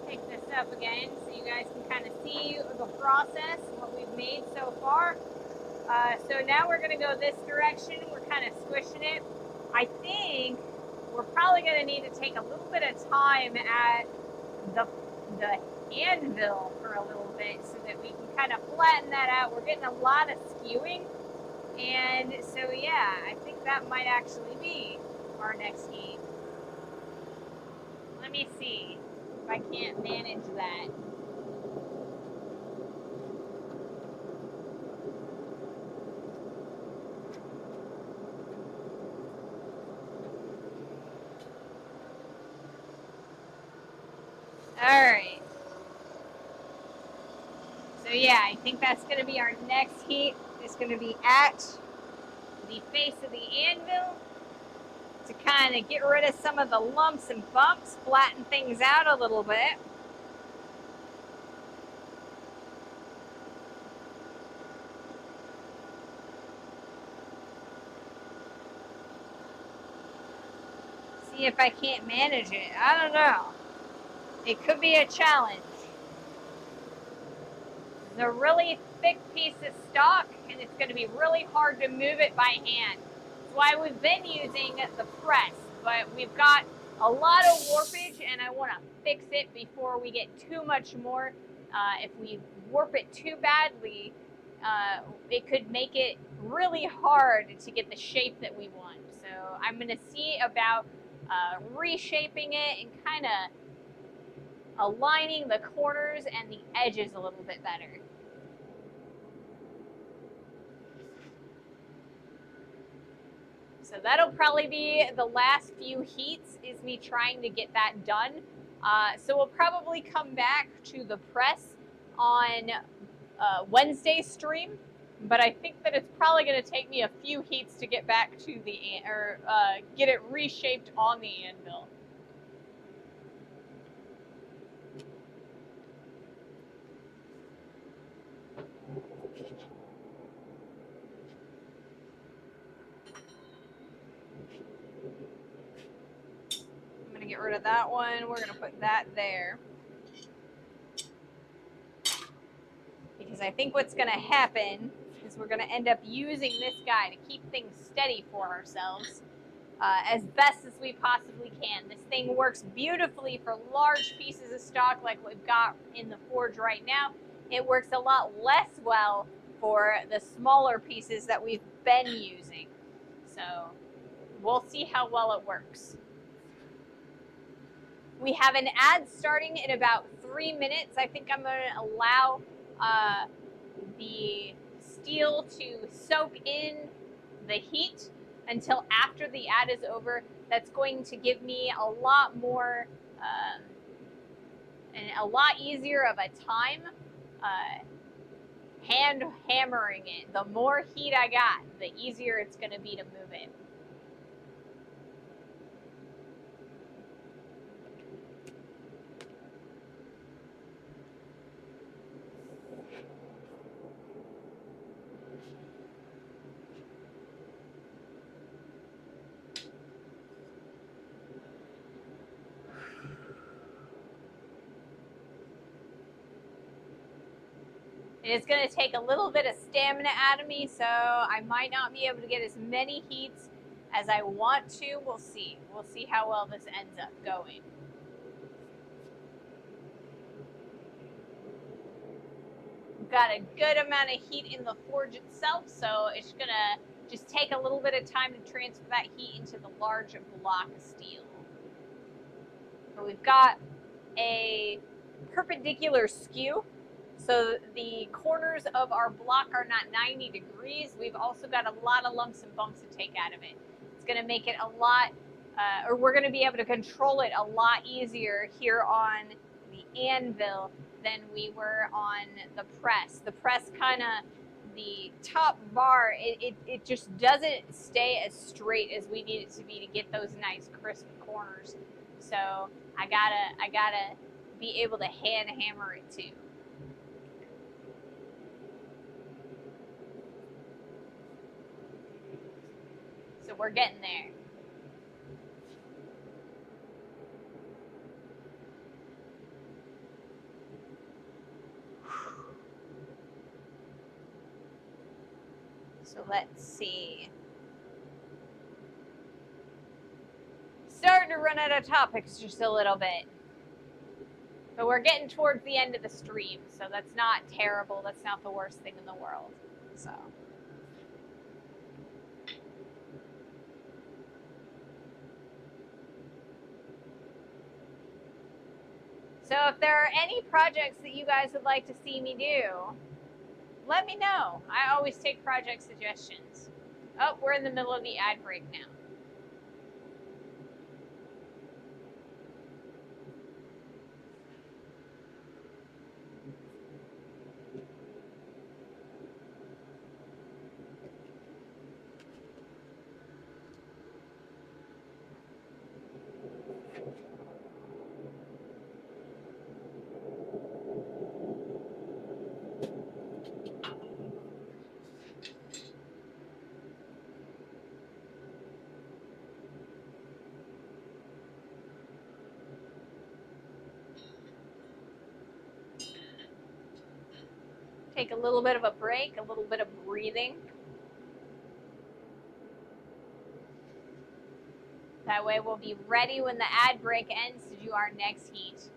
pick this up again so you guys can kind of see the process, what we've made so far. So now we're going to go this direction. We're kind of squishing it. I think we're probably going to need to take a little bit of time at the anvil for a little bit so that we can kind of flatten that out. We're getting a lot of skewing. And so, yeah, I think that might actually be our next heat. Let me see if I can't manage that. All right. So yeah, I think that's going to be our next heat. It's going to be at the face of the anvil to kind of get rid of some of the lumps and bumps, flatten things out a little bit. See if I can't manage it. I don't know. It could be a challenge. It's a really thick piece of stock, and it's going to be really hard to move it by hand. That's why we've been using the press, but we've got a lot of warpage, and I want to fix it before we get too much more. If we warp it too badly, it could make it really hard to get the shape that we want. So I'm going to see about reshaping it and kind of aligning the corners and the edges a little bit better. So that'll probably be the last few heats, is me trying to get that done. So we'll probably come back to the press on Wednesday's stream, but I think that it's probably going to take me a few heats to get back to the, get it reshaped on the anvil. I'm going to get rid of that one. We're going to put that there. Because I think what's going to happen is we're going to end up using this guy to keep things steady for ourselves as best as we possibly can. This thing works beautifully for large pieces of stock like we've got in the forge right now. It works a lot less well for the smaller pieces that we've been using. So we'll see how well it works. We have an ad starting in about 3 minutes. I think I'm going to allow the steel to soak in the heat until after the ad is over. That's going to give me a lot more and a lot easier of a time hand hammering it. The more heat I got, the easier it's going to be to move it. It's going to take a little bit of stamina out of me, so I might not be able to get as many heats as I want to. We'll see. We'll see how well this ends up going. We've got a good amount of heat in the forge itself, so it's going to just take a little bit of time to transfer that heat into the large block of steel. So we've got a perpendicular skew. So the corners of our block are not 90 degrees. We've also got a lot of lumps and bumps to take out of it. It's going to make it a lot, or we're going to be able to control it a lot easier here on the anvil than we were on the press. The press kind of, the top bar, it just doesn't stay as straight as we need it to be to get those nice crisp corners. So I gotta be able to hand hammer it too. So we're getting there. let's see. Starting to run out of topics just a little bit. But we're getting towards the end of the stream, so that's not terrible. That's not the worst thing in the world. So if there are any projects that you guys would like to see me do, let me know. I always take project suggestions. Oh, we're in the middle of the ad break now. Take a little bit of a break, a little bit of breathing. That way we'll be ready when the ad break ends to do our next heat.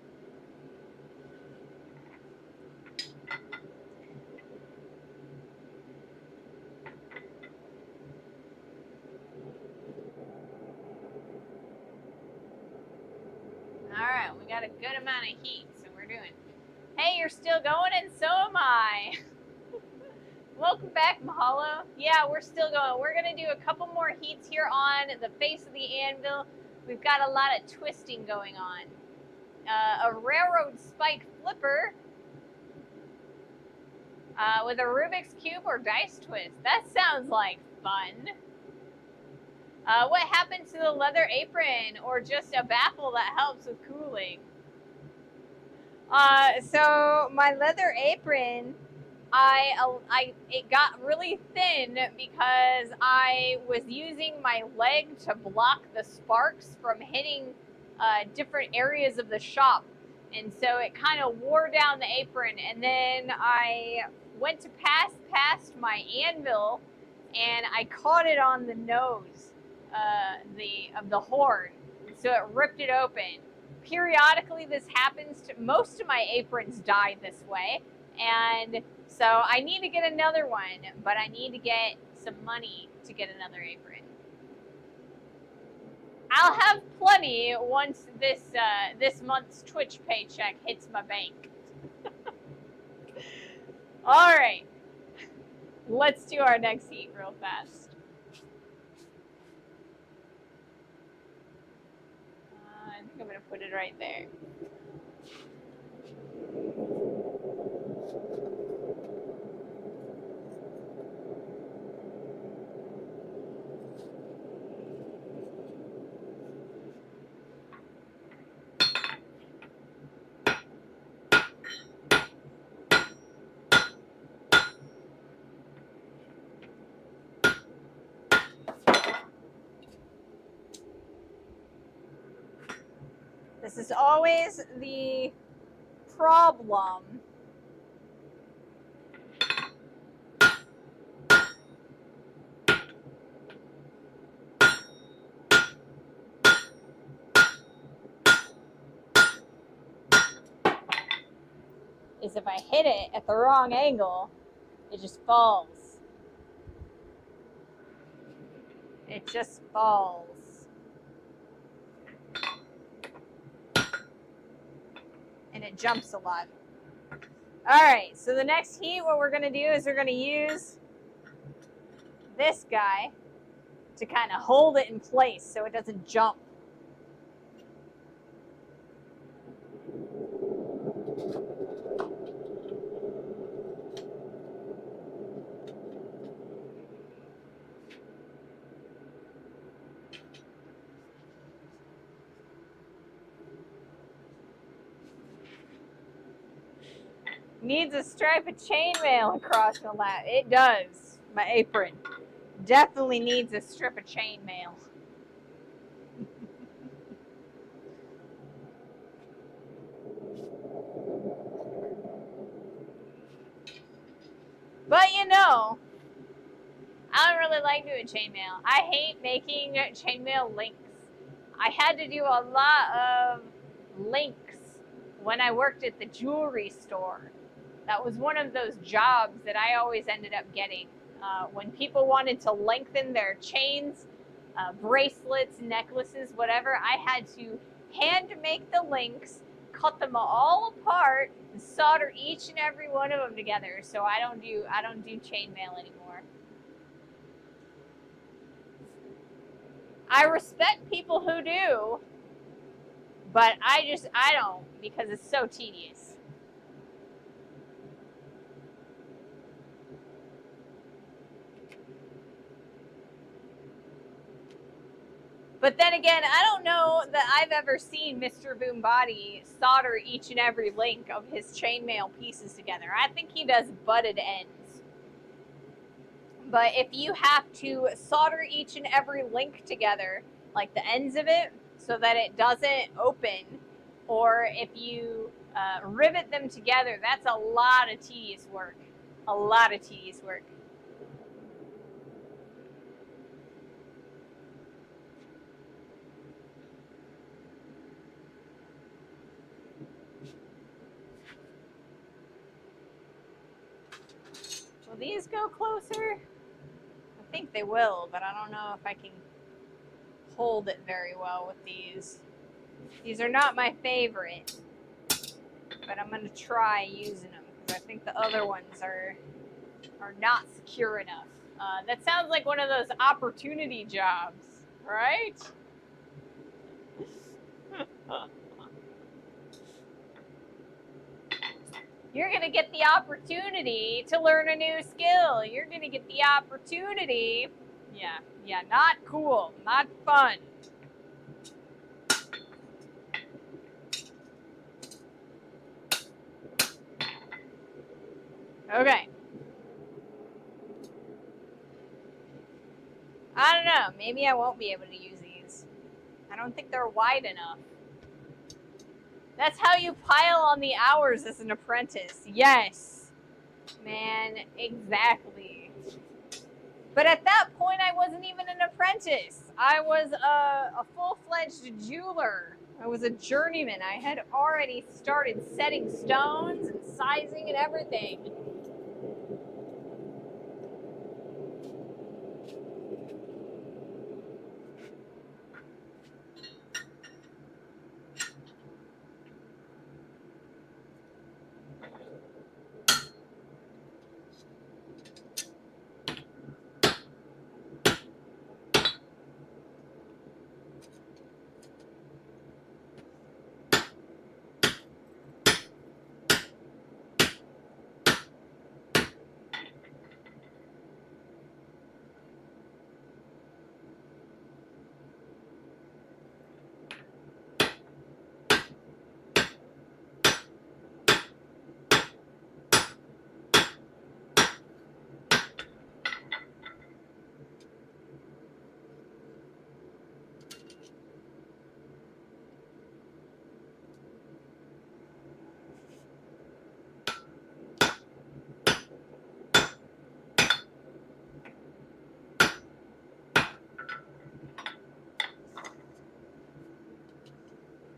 All right, we got a good amount of heat, so we're doing. Hey, you're still going, and so am I. Welcome back, Mahalo. Yeah, we're still going. We're going to do a couple more heats here on the face of the anvil. We've got a lot of twisting going on. A railroad spike flipper with a Rubik's Cube or dice twist. That sounds like fun. What happened to the leather apron or just a baffle that helps with cooling? So my leather apron, it got really thin because I was using my leg to block the sparks from hitting different areas of the shop. And so it kind of wore down the apron. And then I went to pass past my anvil and I caught it on the nose of the horn. So it ripped it open. Periodically this happens to most of my aprons die this way, and so I need to get another one, but I need to get some money to get another apron. I'll have plenty once this month's Twitch paycheck hits my bank. All right, let's do our next heat real fast. I think I'm gonna put it right there. This is always the problem. Is if I hit it at the wrong angle, it just falls. It just falls. And it jumps a lot. All right, so the next heat, what we're gonna do is we're gonna use this guy to kind of hold it in place so it doesn't jump. Needs a stripe of chainmail across the lap. It does. My apron definitely needs a strip of chainmail. But you know, really like doing chainmail. I hate making chainmail links. I had to do a lot of links when I worked at the jewelry store. That was one of those jobs that I always ended up getting. When people wanted to lengthen their chains, bracelets, necklaces, whatever, I had to hand make the links, cut them all apart, and solder each and every one of them together. So I don't do chainmail anymore. I respect people who do, but I don't, because it's so tedious. But then again, I don't know that I've ever seen Mr. Boombody solder each and every link of his chainmail pieces together. I think he does butted ends. But if you have to solder each and every link together, like the ends of it, so that it doesn't open, or if you rivet them together, that's a lot of tedious work. A lot of tedious work. Will these go closer? I think they will, but I don't know if I can hold it very well with these. These are not my favorite, but I'm going to try using them because I think the other ones are not secure enough. That sounds like one of those opportunity jobs, right? You're going to get the opportunity to learn a new skill. You're going to get the opportunity. Yeah, not cool, not fun. Okay. I don't know. Maybe I won't be able to use these. I don't think they're wide enough. That's how you pile on the hours as an apprentice. Yes. Man, exactly. But at that point, I wasn't even an apprentice. I was a full-fledged jeweler. I was a journeyman. I had already started setting stones and sizing and everything.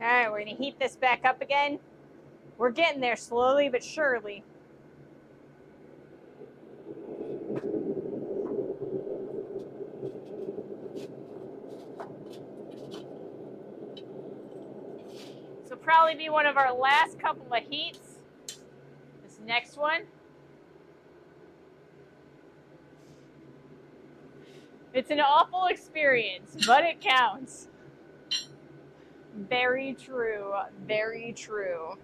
All right, we're going to heat this back up again. We're getting there slowly but surely. This will probably be one of our last couple of heats. This next one. It's an awful experience, but it counts. Very true. Very true.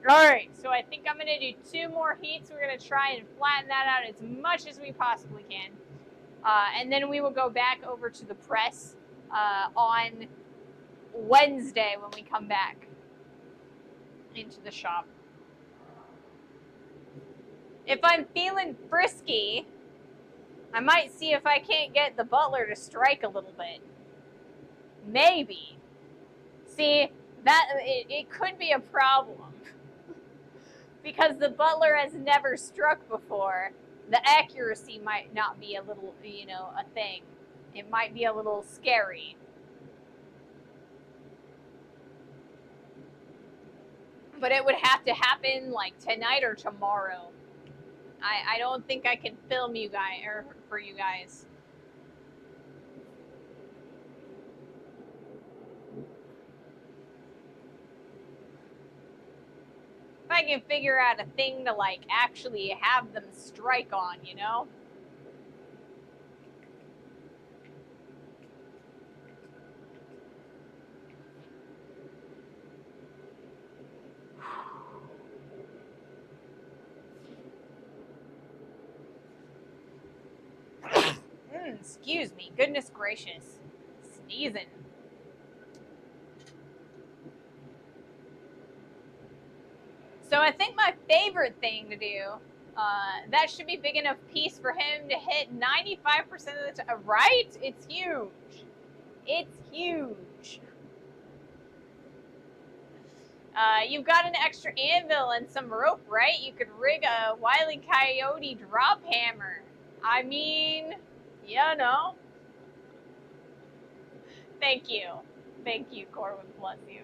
All right, so I think I'm going to do 2 more heats. We're going to try and flatten that out as much as we possibly can. And then we will go back over to the press on Wednesday when we come back into the shop. If I'm feeling frisky, I might see if I can't get the butler to strike a little bit. Maybe. See, that it could be a problem. Because the butler has never struck before. the accuracy might not be a little, a thing. It might be a little scary. But it would have to happen like tonight or tomorrow. I don't think I can film you guys or for you guys. If I can figure out a thing to like actually have them strike on, you know? Excuse me. Goodness gracious. Sneezing. So I think my favorite thing to do, that should be big enough piece for him to hit 95% of the time. Right? It's huge. It's huge. You've got an extra anvil and some rope, right? You could rig a Wile E. Coyote drop hammer. I mean, you know. Thank you. Thank you, Corwin. Bless you.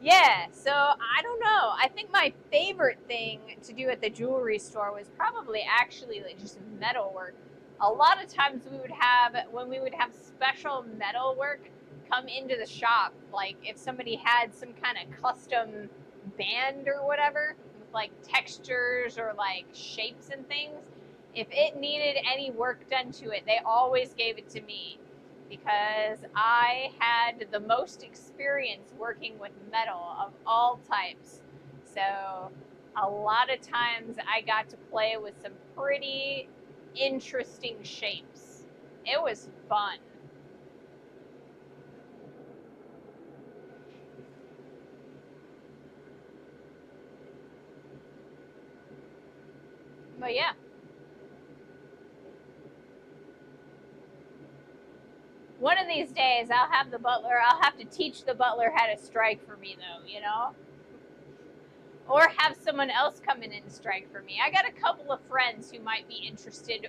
Yeah, so I don't know. I think my favorite thing to do at the jewelry store was probably actually like just metalwork. A lot of times when we would have special metalwork come into the shop, like if somebody had some kind of custom band or whatever, with like textures or like shapes and things, if it needed any work done to it, they always gave it to me because I had the most experience working with metal of all types. So a lot of times I got to play with some pretty interesting shapes. It was fun. But yeah. One of these days I'll have to teach the butler how to strike for me though, you know? Or have someone else come in and strike for me. I got a couple of friends who might be interested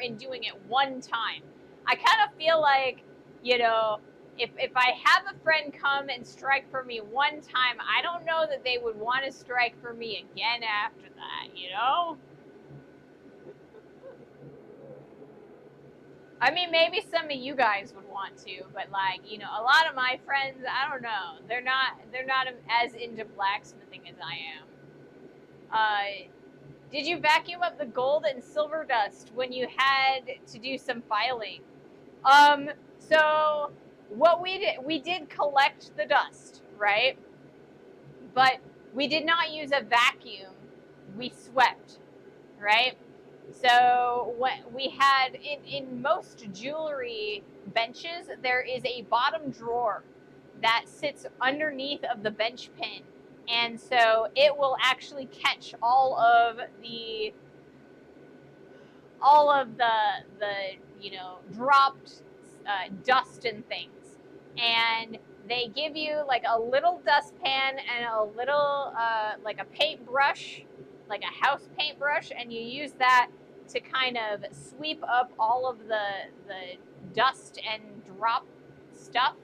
in doing it one time. I kind of feel like, you know, if I have a friend come and strike for me one time, I don't know that they would want to strike for me again after that, you know? I mean, maybe some of you guys would want to, but like, you know, a lot of my friends, I don't know, they're not as into blacksmithing as I am. Did you vacuum up the gold and silver dust when you had to do some filing? So what we did collect the dust, right? But we did not use a vacuum. We swept, right? So what we had in most jewelry benches, there is a bottom drawer that sits underneath of the bench pin. And so it will actually catch all of the dropped dust and things. And they give you like a little dustpan and a little like a paintbrush, like a house paintbrush, and you use that to kind of sweep up all of the dust and drop stuff.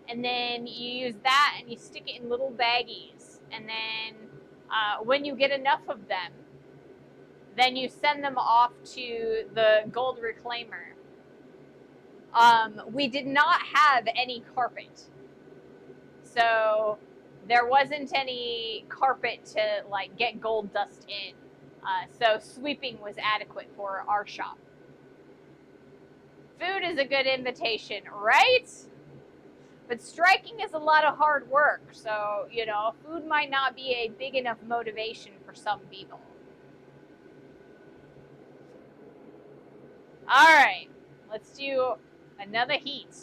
And then you use that and you stick it in little baggies. And then when you get enough of them, then you send them off to the gold reclaimer. We did not have any carpet. So there wasn't any carpet to like get gold dust in. So sweeping was adequate for our shop. Food is a good invitation, right? But striking is a lot of hard work. So, you know, food might not be a big enough motivation for some people. All right, let's do another heat.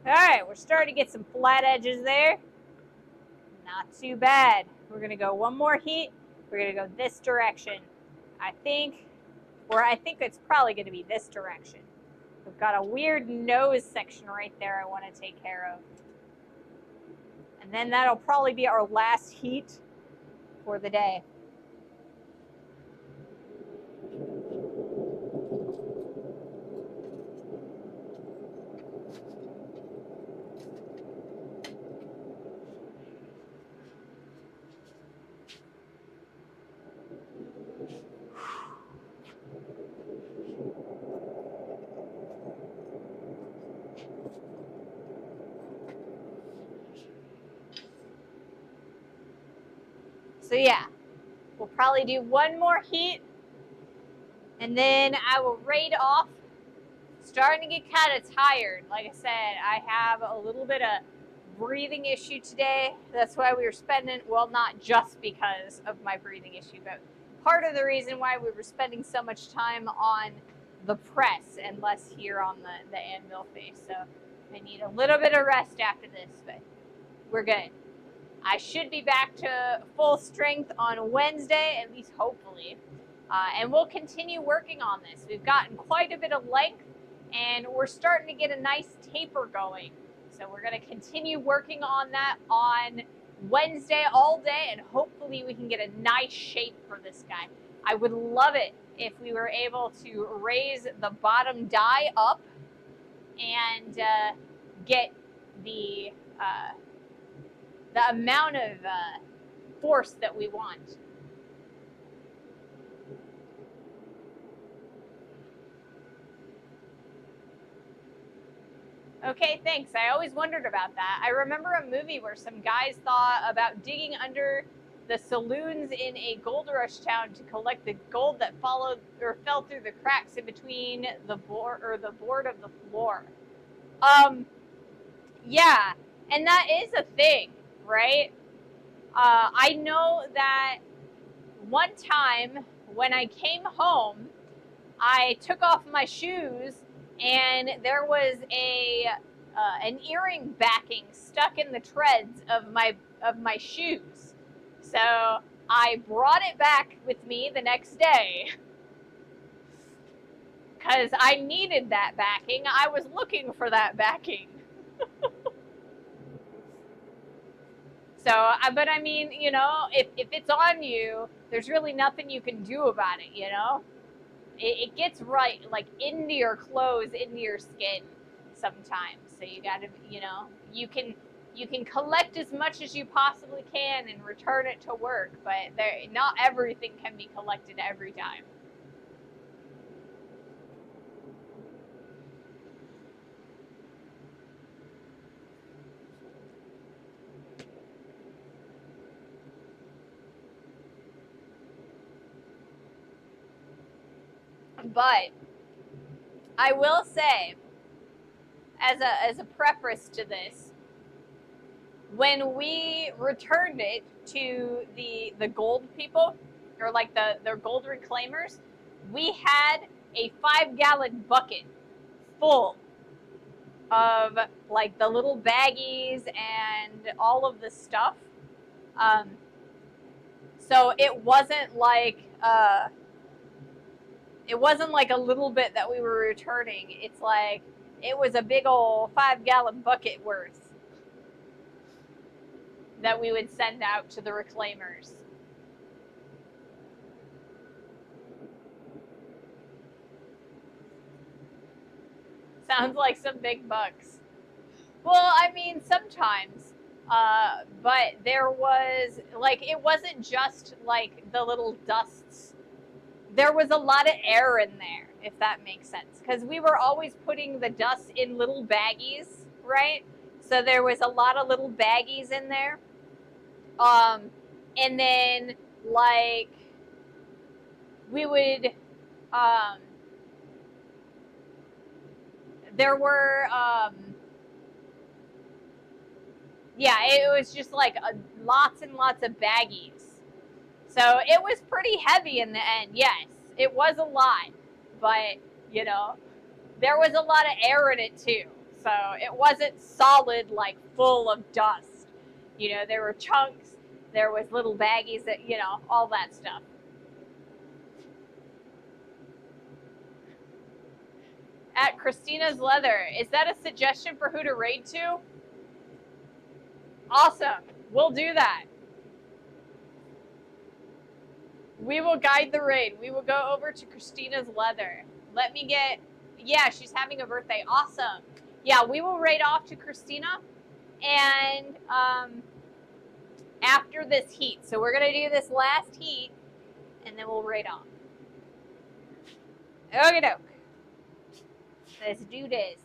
All right, we're starting to get some flat edges there. Not too bad. We're gonna go one more heat. We're gonna go this direction. I think it's probably gonna be this direction. We've got a weird nose section right there I want to take care of. And then that'll probably be our last heat for the day. So yeah, we'll probably do one more heat and then I will raid off. Starting to get kind of tired. Like I said, I have a little bit of breathing issue today. That's why we were spending, well, not just because of my breathing issue, but part of the reason why we were spending so much time on the press and less here on the anvil face. So I need a little bit of rest after this, but we're good. I should be back to full strength on Wednesday, at least hopefully. And we'll continue working on this. We've gotten quite a bit of length and we're starting to get a nice taper going. So we're going to continue working on that on Wednesday all day, and hopefully we can get a nice shape for this guy. I would love it if we were able to raise the bottom die up and get the amount of force that we want. Okay, thanks. I always wondered about that. I remember a movie where some guys thought about digging under the saloons in a gold rush town to collect the gold that fell through the cracks in between the board of the floor. Yeah, and that is a thing, right? I know that one time when I came home, I took off my shoes and there was an earring backing stuck in the treads of my shoes. So I brought it back with me the next day because I needed that backing. I was looking for that backing. So, but I mean, you know, if it's on you, there's really nothing you can do about it, you know? It gets right, like, into your clothes, into your skin sometimes. So you gotta, you know, you can collect as much as you possibly can and return it to work, but not everything can be collected every time. But I will say, as a preface to this, when we returned it to the gold people, or like the gold reclaimers, we had a 5-gallon bucket full of like the little baggies and all of the stuff. So it wasn't like a little bit that we were returning. It's like it was a big old 5-gallon bucket worth that we would send out to the reclaimers. Sounds like some big bucks. Well, I mean, sometimes. But there was, like, it wasn't just, like, the little dusts. There was a lot of air in there, if that makes sense. Because we were always putting the dust in little baggies, right? So there was a lot of little baggies in there. And then, like, we would, there were, yeah, it was just like lots and lots of baggies. So it was pretty heavy in the end. Yes, it was a lot, but you know, there was a lot of air in it too. So it wasn't solid, like full of dust. You know, there were chunks, there was little baggies that, you know, all that stuff. At Christina's Leather, is that a suggestion for who to raid to? Awesome. We'll do that. We will guide the raid. We will go over to Christina's Leather. Let me get, yeah, she's having a birthday. Awesome. Yeah, we will raid off to Christina and after this heat. So we're going to do this last heat and then we'll raid off. Okie doke. Let's do this.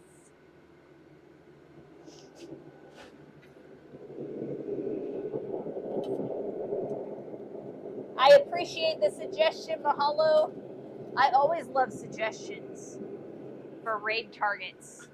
I appreciate the suggestion, Mahalo. I always love suggestions for raid targets.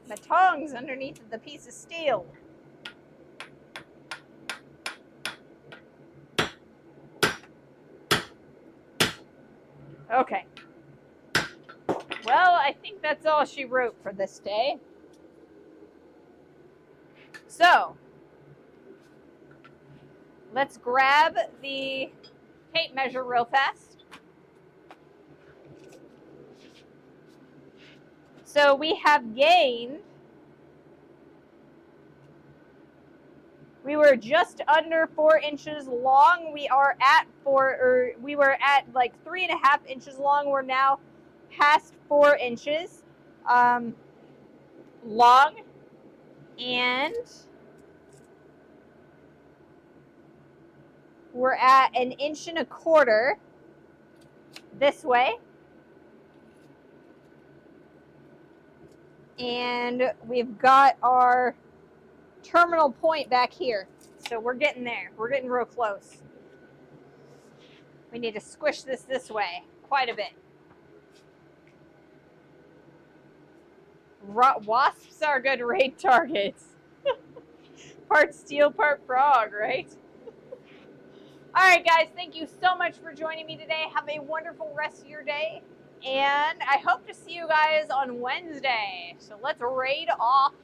My tongue's underneath the piece of steel. Okay. Well, I think that's all she wrote for this day. So, let's grab the tape measure real fast. So we have gained, we were just under 4 inches long. We are at we were at like 3.5 inches long. We're now past 4 inches long, and we're at 1.25 inches this way. And we've got our terminal point back here. So we're getting there. We're getting real close. We need to squish this way quite a bit. Wasps are good raid targets. Part steel, part frog, right? All right, guys, thank you so much for joining me today. Have a wonderful rest of your day. And I hope to see you guys on Wednesday. So let's raid off.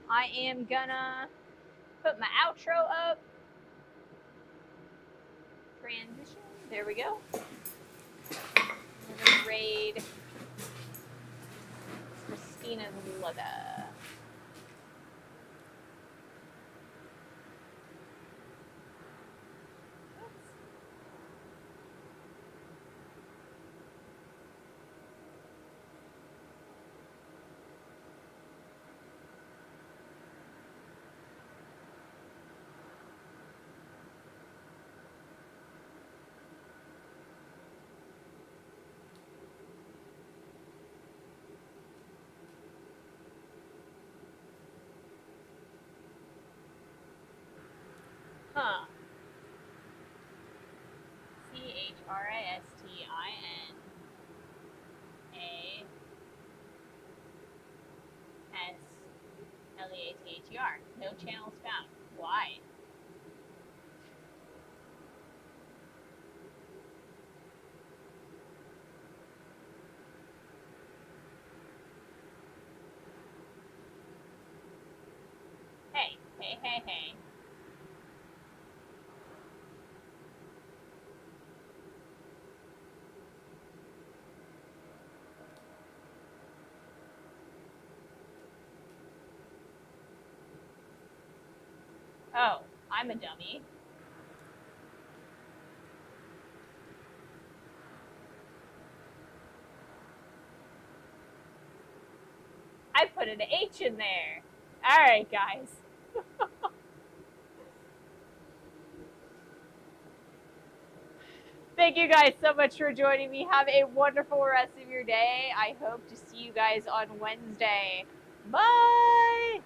I am gonna put my outro up. Transition. There we go. We're gonna raid Christina's Leather. Huh. CHRISTINASLEATHER. No channels found. Why? Hey, hey, hey, hey. Oh, I'm a dummy. I put an H in there. All right, guys. Thank you guys so much for joining me. Have a wonderful rest of your day. I hope to see you guys on Wednesday. Bye.